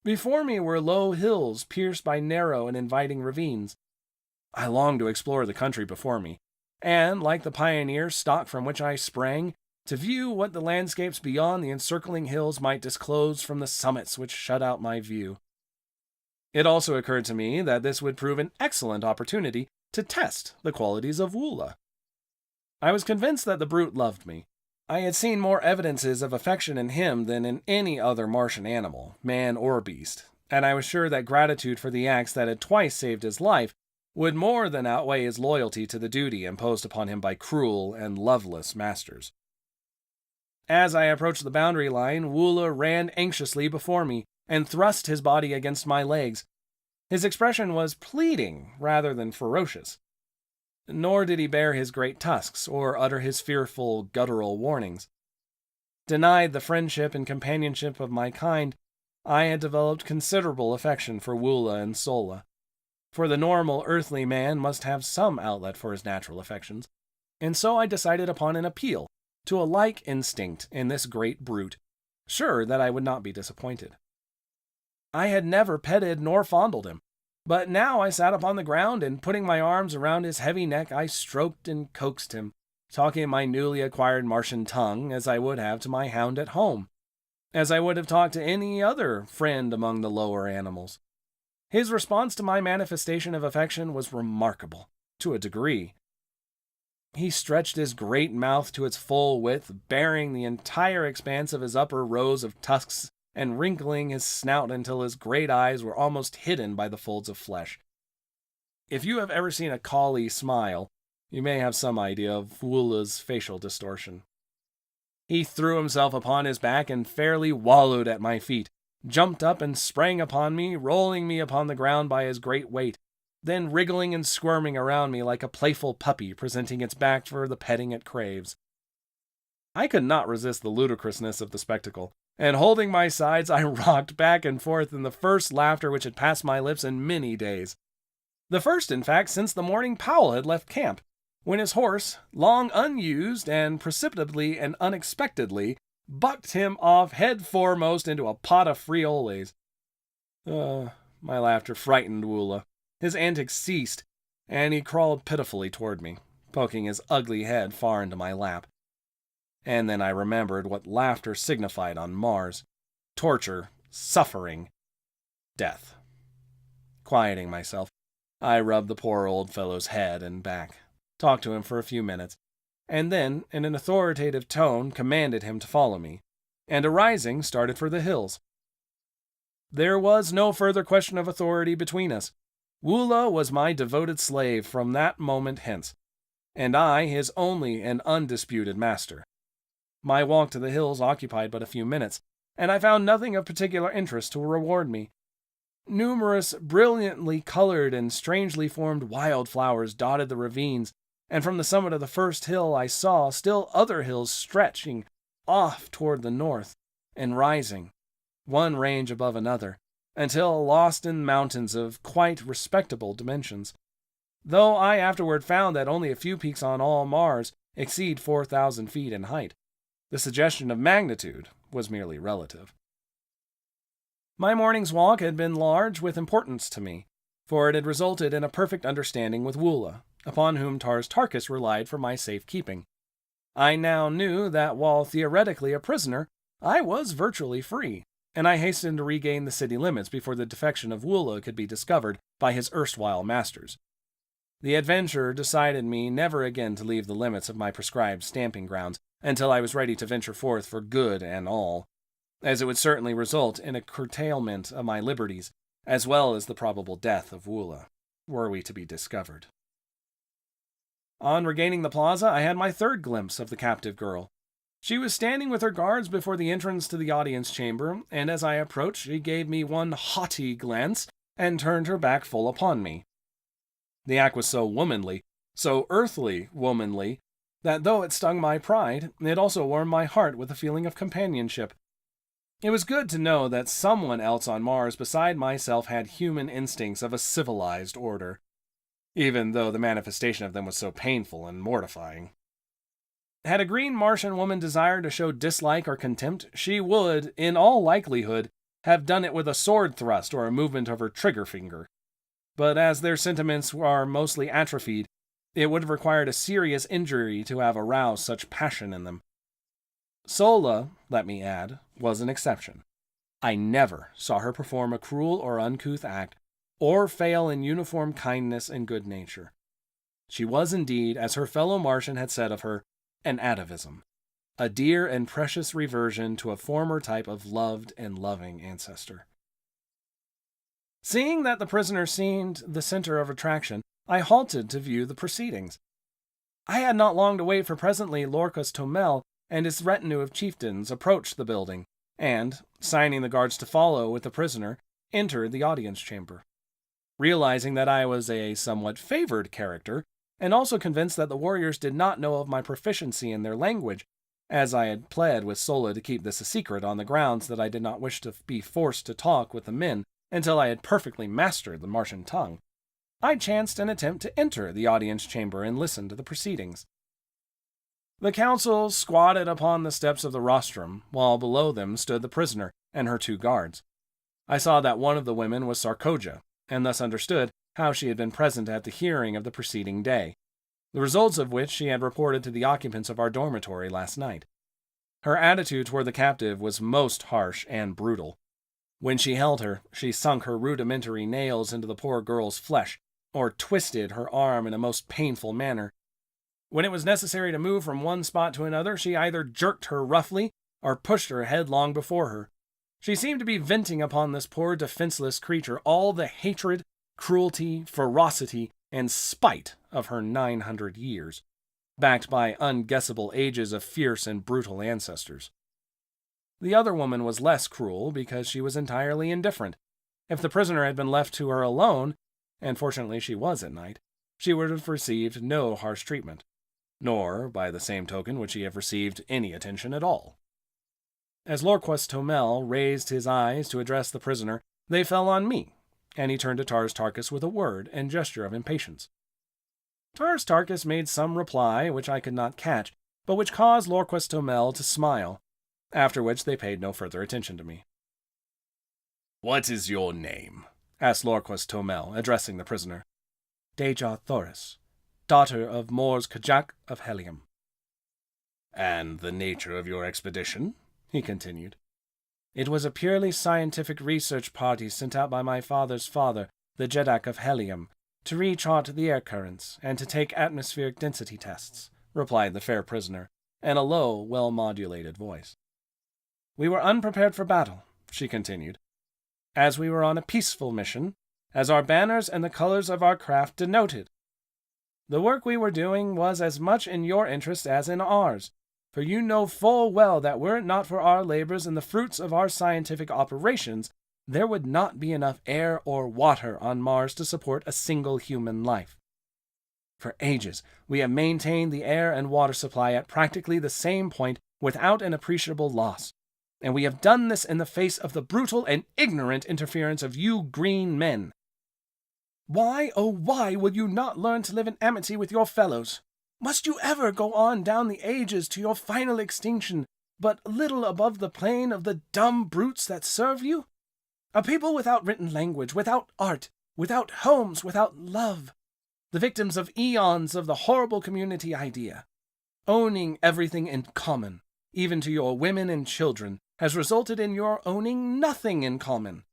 Before me were low hills pierced by narrow and inviting ravines. I longed to explore the country before me, and, like the pioneer stock from which I sprang, to view what the landscapes beyond the encircling hills might disclose from the summits which shut out my view. It also occurred to me that this would prove an excellent opportunity to test the qualities of Woola. I was convinced that the brute loved me. I had seen more evidences of affection in him than in any other Martian animal, man or beast, and I was sure that gratitude for the acts that had twice saved his life would more than outweigh his loyalty to the duty imposed upon him by cruel and loveless masters. As I approached the boundary line, Woola ran anxiously before me and thrust his body against my legs. His expression was pleading rather than ferocious. Nor did he bare his great tusks or utter his fearful guttural warnings. Denied the friendship and companionship of my kind, I had developed considerable affection for Woola and Sola. For the normal earthly man must have some outlet for his natural affections, and so I decided upon an appeal to a like instinct in this great brute, sure that I would not be disappointed. I had never petted nor fondled him, but now I sat upon the ground, and putting my arms around his heavy neck, I stroked and coaxed him, talking in my newly acquired Martian tongue as I would have to my hound at home, as I would have talked to any other friend among the lower animals. His response to my manifestation of affection was remarkable, to a degree. He stretched his great mouth to its full width, baring the entire expanse of his upper rows of tusks, and wrinkling his snout until his great eyes were almost hidden by the folds of flesh. If you have ever seen a collie smile, you may have some idea of Woola's facial distortion. He threw himself upon his back and fairly wallowed at my feet, jumped up and sprang upon me, rolling me upon the ground by his great weight, then wriggling and squirming around me like a playful puppy presenting its back for the petting it craves. I could not resist the ludicrousness of the spectacle, and holding my sides, I rocked back and forth in the first laughter which had passed my lips in many days. The first, in fact, since the morning Powell had left camp, when his horse, long unused and precipitately and unexpectedly bucked him off head foremost into a pot of frioles. My laughter frightened Woola. His antics ceased, and he crawled pitifully toward me, poking his ugly head far into my lap. And then I remembered what laughter signified on Mars: torture, suffering, death. Quieting myself, I rubbed the poor old fellow's head and back, talked to him for a few minutes, and then, in an authoritative tone, commanded him to follow me, and arising, started for the hills. There was no further question of authority between us. Woola was my devoted slave from that moment hence, and I his only and undisputed master. My walk to the hills occupied but a few minutes, and I found nothing of particular interest to reward me. Numerous brilliantly colored and strangely formed wildflowers dotted the ravines, and from the summit of the first hill I saw still other hills stretching off toward the north and rising, one range above another, until lost in mountains of quite respectable dimensions, though I afterward found that only a few peaks on all Mars exceed 4,000 feet in height. The suggestion of magnitude was merely relative. My morning's walk had been large with importance to me, for it had resulted in a perfect understanding with Woola, upon whom Tars Tarkas relied for my safe keeping. I now knew that while theoretically a prisoner, I was virtually free, and I hastened to regain the city limits before the defection of Woola could be discovered by his erstwhile masters. The adventure decided me never again to leave the limits of my prescribed stamping grounds until I was ready to venture forth for good and all, as it would certainly result in a curtailment of my liberties, as well as the probable death of Woola, were we to be discovered. On regaining the plaza, I had my third glimpse of the captive girl. She was standing with her guards before the entrance to the audience chamber, and as I approached, she gave me one haughty glance and turned her back full upon me. The act was so womanly, so earthly womanly, that though it stung my pride, it also warmed my heart with a feeling of companionship. It was good to know that someone else on Mars beside myself had human instincts of a civilized order, even though the manifestation of them was so painful and mortifying. Had a Green Martian woman desired to show dislike or contempt, she would, in all likelihood, have done it with a sword thrust or a movement of her trigger finger. But as their sentiments are mostly atrophied, it would have required a serious injury to have aroused such passion in them. Sola, let me add, was an exception. I never saw her perform a cruel or uncouth act, or fail in uniform kindness and good nature. She was indeed, as her fellow Martian had said of her, an atavism, a dear and precious reversion to a former type of loved and loving ancestor. Seeing that the prisoner seemed the center of attraction, I halted to view the proceedings. I had not long to wait, for presently Lorcas Tomel and his retinue of chieftains approached the building, and, signing the guards to follow with the prisoner, entered the audience chamber. Realizing that I was a somewhat favored character, and also convinced that the warriors did not know of my proficiency in their language, as I had pled with Sola to keep this a secret on the grounds that I did not wish to be forced to talk with the men until I had perfectly mastered the Martian tongue, I chanced an attempt to enter the audience chamber and listen to the proceedings. The council squatted upon the steps of the rostrum, while below them stood the prisoner and her two guards. I saw that one of the women was Sarkoja, and thus understood how she had been present at the hearing of the preceding day, the results of which she had reported to the occupants of our dormitory last night. Her attitude toward the captive was most harsh and brutal. When she held her, she sunk her rudimentary nails into the poor girl's flesh, or twisted her arm in a most painful manner. When it was necessary to move from one spot to another, she either jerked her roughly or pushed her headlong before her. She seemed to be venting upon this poor defenseless creature all the hatred, cruelty, ferocity, and spite of her 900 years, backed by unguessable ages of fierce and brutal ancestors. The other woman was less cruel because she was entirely indifferent. If the prisoner had been left to her alone, and fortunately she was at night, she would have received no harsh treatment, nor, by the same token, would she have received any attention at all. As Lorquas Tomel raised his eyes to address the prisoner, they fell on me, and he turned to Tars Tarkas with a word and gesture of impatience. Tars Tarkas made some reply which I could not catch, but which caused Lorquas Tomel to smile. after which they paid no further attention to me. "What is your name?" asked Lorquas Tomel, addressing the prisoner. "Deja Thoris, daughter of Mors Kajak of Helium." "And the nature of your expedition?" he continued. "It was a purely scientific research party sent out by my father's father, the Jedak of Helium, to re-chart the air currents and to take atmospheric density tests," replied the fair prisoner, in a low, well-modulated voice. "We were unprepared for battle," she continued, "as we were on a peaceful mission, as our banners and the colors of our craft denoted. The work we were doing was as much in your interest as in ours, for you know full well that were it not for our labors and the fruits of our scientific operations, there would not be enough air or water on Mars to support a single human life. For ages, we have maintained the air and water supply at practically the same point without an appreciable loss, and we have done this in the face of the brutal and ignorant interference of you green men. Why, oh why, will you not learn to live in amity with your fellows? Must you ever go on down the ages to your final extinction, but little above the plane of the dumb brutes that serve you? A people without written language, without art, without homes, without love. The victims of eons of the horrible community idea. Owning everything in common, even to your women and children, has resulted in your owning nothing in common.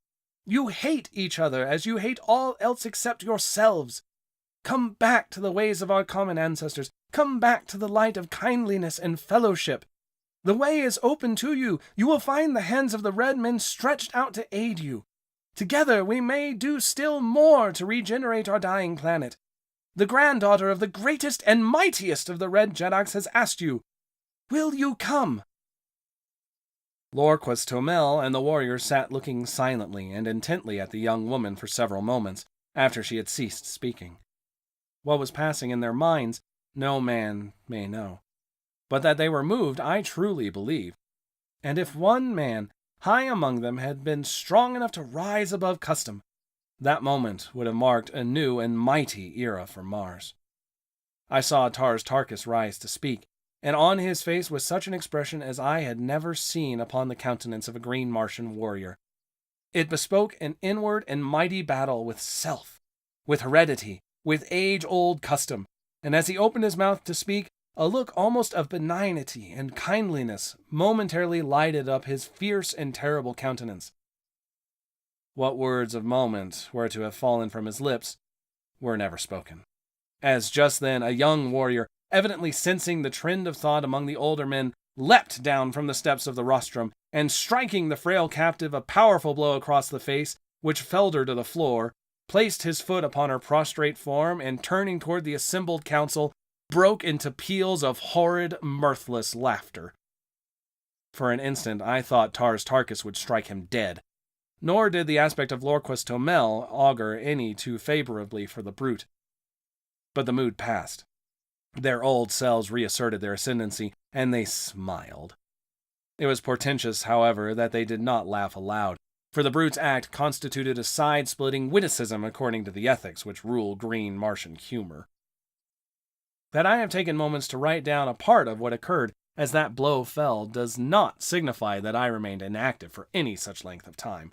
You hate each other as you hate all else except yourselves. Come back to the ways of our common ancestors. Come back to the light of kindliness and fellowship. The way is open to you. You will find the hands of the red men stretched out to aid you. Together we may do still more to regenerate our dying planet. The granddaughter of the greatest and mightiest of the Red Jedaks has asked you, will you come?" Lorquas Tomel and the warrior sat looking silently and intently at the young woman for several moments after she had ceased speaking. What was passing in their minds, no man may know. But that they were moved, I truly believe. And if one man, high among them, had been strong enough to rise above custom, that moment would have marked a new and mighty era for Mars. I saw Tars Tarkas rise to speak, and on his face was such an expression as I had never seen upon the countenance of a Green Martian warrior. It bespoke an inward and mighty battle with self, with heredity, with age-old custom, and as he opened his mouth to speak, a look almost of benignity and kindliness momentarily lighted up his fierce and terrible countenance. What words of moment were to have fallen from his lips were never spoken, as just then a young warrior, evidently sensing the trend of thought among the older men, leapt down from the steps of the rostrum, and striking the frail captive a powerful blow across the face, which felled her to the floor, placed his foot upon her prostrate form, and turning toward the assembled council, broke into peals of horrid, mirthless laughter. For an instant I thought Tars Tarkas would strike him dead, nor did the aspect of Lorquas Tomel augur any too favorably for the brute. But the mood passed. Their old selves reasserted their ascendancy, and they smiled. It was portentous, however, that they did not laugh aloud, for the brute's act constituted a side-splitting witticism according to the ethics which rule Green Martian humor. That I have taken moments to write down a part of what occurred as that blow fell does not signify that I remained inactive for any such length of time.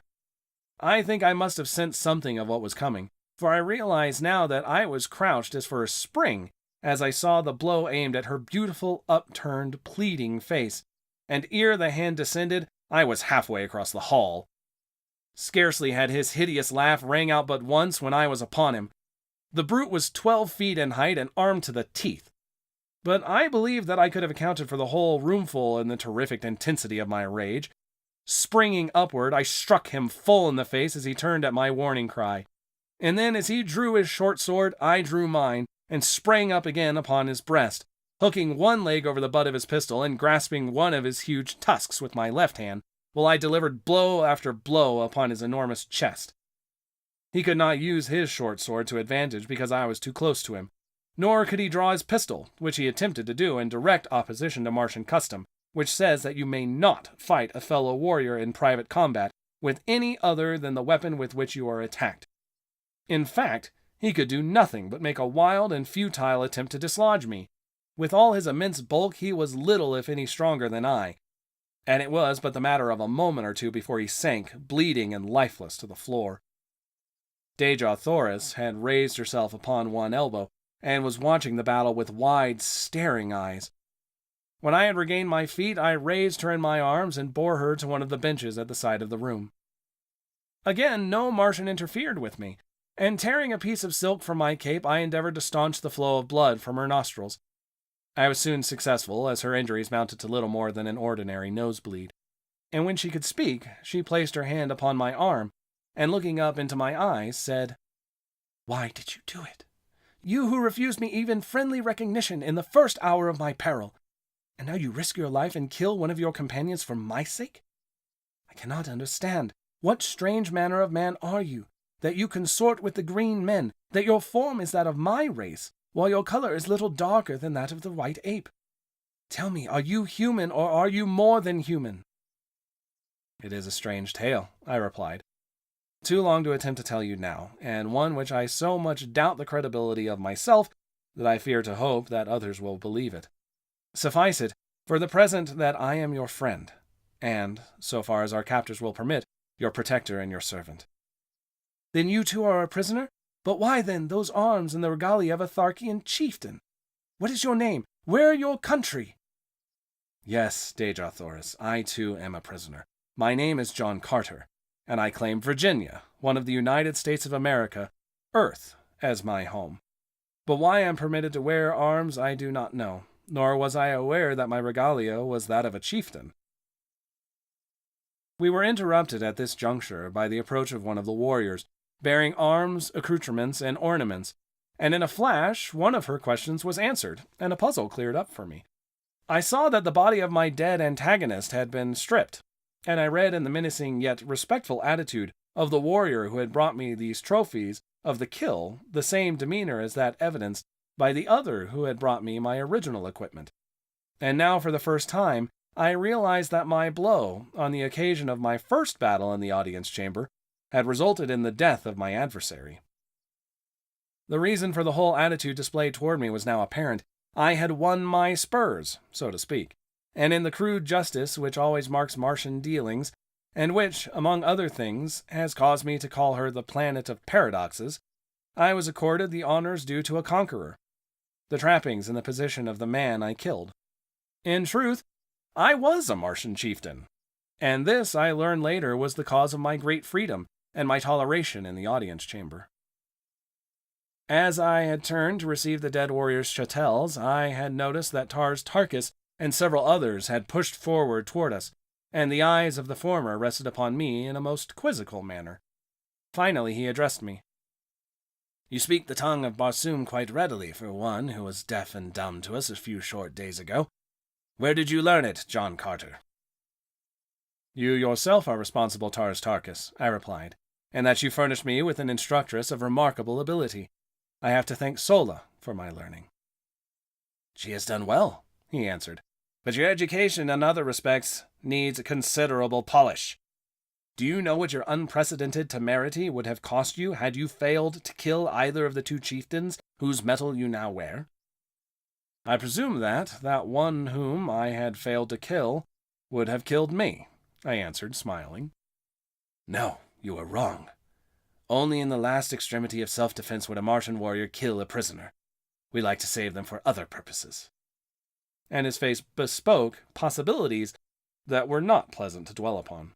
I think I must have sensed something of what was coming, for I realize now that I was crouched as for a spring as I saw the blow aimed at her beautiful, upturned, pleading face, and ere the hand descended, I was halfway across the hall. Scarcely had his hideous laugh rang out but once when I was upon him. The brute was 12 feet in height and armed to the teeth. But I believe that I could have accounted for the whole roomful in the terrific intensity of my rage. Springing upward, I struck him full in the face as he turned at my warning cry. And then, as he drew his short sword, I drew mine, and sprang up again upon his breast, hooking one leg over the butt of his pistol and grasping one of his huge tusks with my left hand, while I delivered blow after blow upon his enormous chest. He could not use his short sword to advantage because I was too close to him, nor could he draw his pistol, which he attempted to do in direct opposition to Martian custom, which says that you may not fight a fellow warrior in private combat with any other than the weapon with which you are attacked. In fact, he could do nothing but make a wild and futile attempt to dislodge me. With all his immense bulk, he was little if any stronger than I. and it was but the matter of a moment or two before he sank, bleeding and lifeless, to the floor. Dejah Thoris had raised herself upon one elbow, and was watching the battle with wide, staring eyes. When I had regained my feet, I raised her in my arms and bore her to one of the benches at the side of the room. Again, no Martian interfered with me, and tearing a piece of silk from my cape, I endeavored to staunch the flow of blood from her nostrils. I was soon successful, as her injuries mounted to little more than an ordinary nosebleed. And when she could speak, she placed her hand upon my arm, and looking up into my eyes, said, "Why did you do it? You who refused me even friendly recognition in the first hour of my peril, and now you risk your life and kill one of your companions for my sake? I cannot understand. What strange manner of man are you, that you consort with the green men, that your form is that of my race, while your color is little darker than that of the white ape? Tell me, are you human, or are you more than human?" "It is a strange tale," I replied. "Too long to attempt to tell you now, and one which I so much doubt the credibility of myself that I fear to hope that others will believe it. Suffice it, for the present, that I am your friend, and, so far as our captors will permit, your protector and your servant." "Then you too are a prisoner? But why, then, those arms and the regalia of a Tharkian chieftain? What is your name? Where your country?" "Yes, Dejah Thoris, I too am a prisoner. My name is John Carter, and I claim Virginia, one of the United States of America, Earth, as my home. But why I am permitted to wear arms I do not know, nor was I aware that my regalia was that of a chieftain." We were interrupted at this juncture by the approach of one of the warriors, bearing arms, accoutrements, and ornaments, and in a flash one of her questions was answered, and a puzzle cleared up for me. I saw that the body of my dead antagonist had been stripped, and I read in the menacing yet respectful attitude of the warrior who had brought me these trophies of the kill the same demeanor as that evidenced by the other who had brought me my original equipment. And now, for the first time, I realized that my blow, on the occasion of my first battle in the audience chamber, had resulted in the death of my adversary. The reason for the whole attitude displayed toward me was now apparent. I had won my spurs, so to speak, and in the crude justice which always marks Martian dealings, and which, among other things, has caused me to call her the planet of paradoxes, I was accorded the honors due to a conqueror, the trappings and the position of the man I killed. In truth, I was a Martian chieftain, and this, I learned later, was the cause of my great freedom and my toleration in the audience chamber. As I had turned to receive the dead warrior's chattels, I had noticed that Tars Tarkas and several others had pushed forward toward us, and the eyes of the former rested upon me in a most quizzical manner. Finally he addressed me. "You speak the tongue of Barsoom quite readily for one who was deaf and dumb to us a few short days ago. Where did you learn it, John Carter?" "You yourself are responsible, Tars Tarkas," I replied, "and that you furnished me with an instructress of remarkable ability. I have to thank Sola for my learning." "She has done well," he answered, "but your education in other respects needs considerable polish. Do you know what your unprecedented temerity would have cost you had you failed to kill either of the two chieftains whose metal you now wear?" "I presume that one whom I had failed to kill would have killed me," I answered, smiling. "No, you are wrong. Only in the last extremity of self-defense would a Martian warrior kill a prisoner. We like to save them for other purposes." And his face bespoke possibilities that were not pleasant to dwell upon.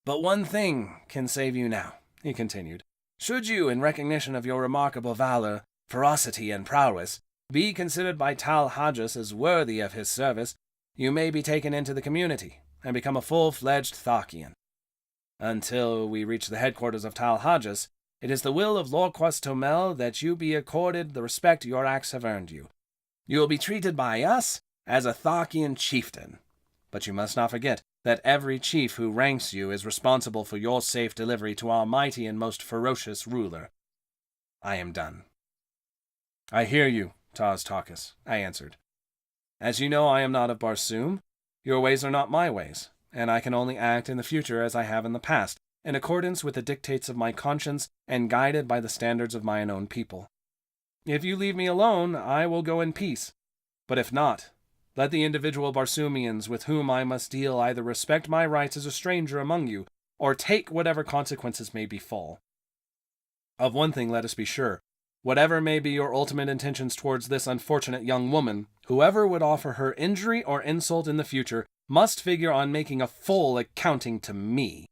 "But one thing can save you now," he continued. "Should you, in recognition of your remarkable valor, ferocity, and prowess, be considered by Tal Hajas as worthy of his service, you may be taken into the community and become a full-fledged Tharkian. Until we reach the headquarters of Tal Hajas, it is the will of Lorquas Tomel that you be accorded the respect your acts have earned you. You will be treated by us as a Tharkian chieftain, but you must not forget that every chief who ranks you is responsible for your safe delivery to our mighty and most ferocious ruler. I am done." "I hear you, Tars Tarkas," I answered. "As you know, I am not of Barsoom. Your ways are not my ways, and I can only act in the future as I have in the past, in accordance with the dictates of my conscience and guided by the standards of mine own people. If you leave me alone, I will go in peace, but if not, Let the individual Barsoomians with whom I must deal either respect my rights as a stranger among you, or take whatever consequences may befall. Of one thing let us be sure. Whatever may be your ultimate intentions towards this unfortunate young woman, whoever would offer her injury or insult in the future must figure on making a full accounting to me.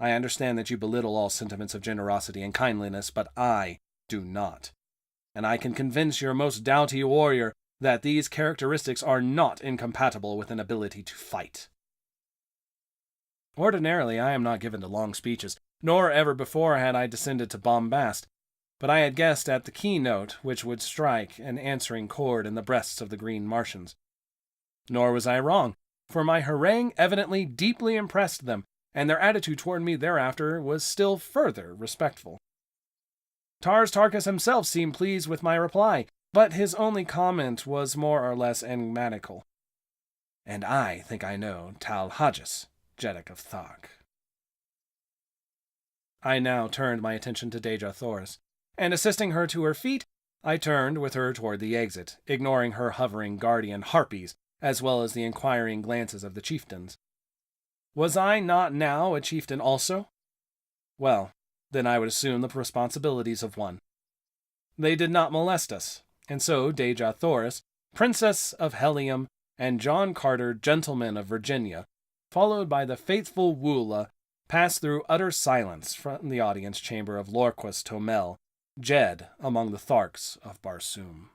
I understand that you belittle all sentiments of generosity and kindliness, but I do not. And I can convince your most doughty warrior that these characteristics are not incompatible with an ability to fight. Ordinarily, I am not given to long speeches, nor ever before had I descended to bombast, but I had guessed at the keynote which would strike an answering chord in the breasts of the Green Martians. Nor was I wrong, for my harangue evidently deeply impressed them, and their attitude toward me thereafter was still further respectful. Tars Tarkas himself seemed pleased with my reply, but his only comment was more or less enigmatical. And I think I know Tal Hajas, Jeddak of Thok. I now turned my attention to Dejah Thoris, and assisting her to her feet, I turned with her toward the exit, ignoring her hovering guardian harpies, as well as the inquiring glances of the chieftains. Was I not now a chieftain also? Well, then I would assume the responsibilities of one. They did not molest us, and so Dejah Thoris, Princess of Helium, and John Carter, Gentleman of Virginia, followed by the faithful Woola, passed through utter silence from the audience chamber of Lorquas Tomel, Jed among the Tharks of Barsoom.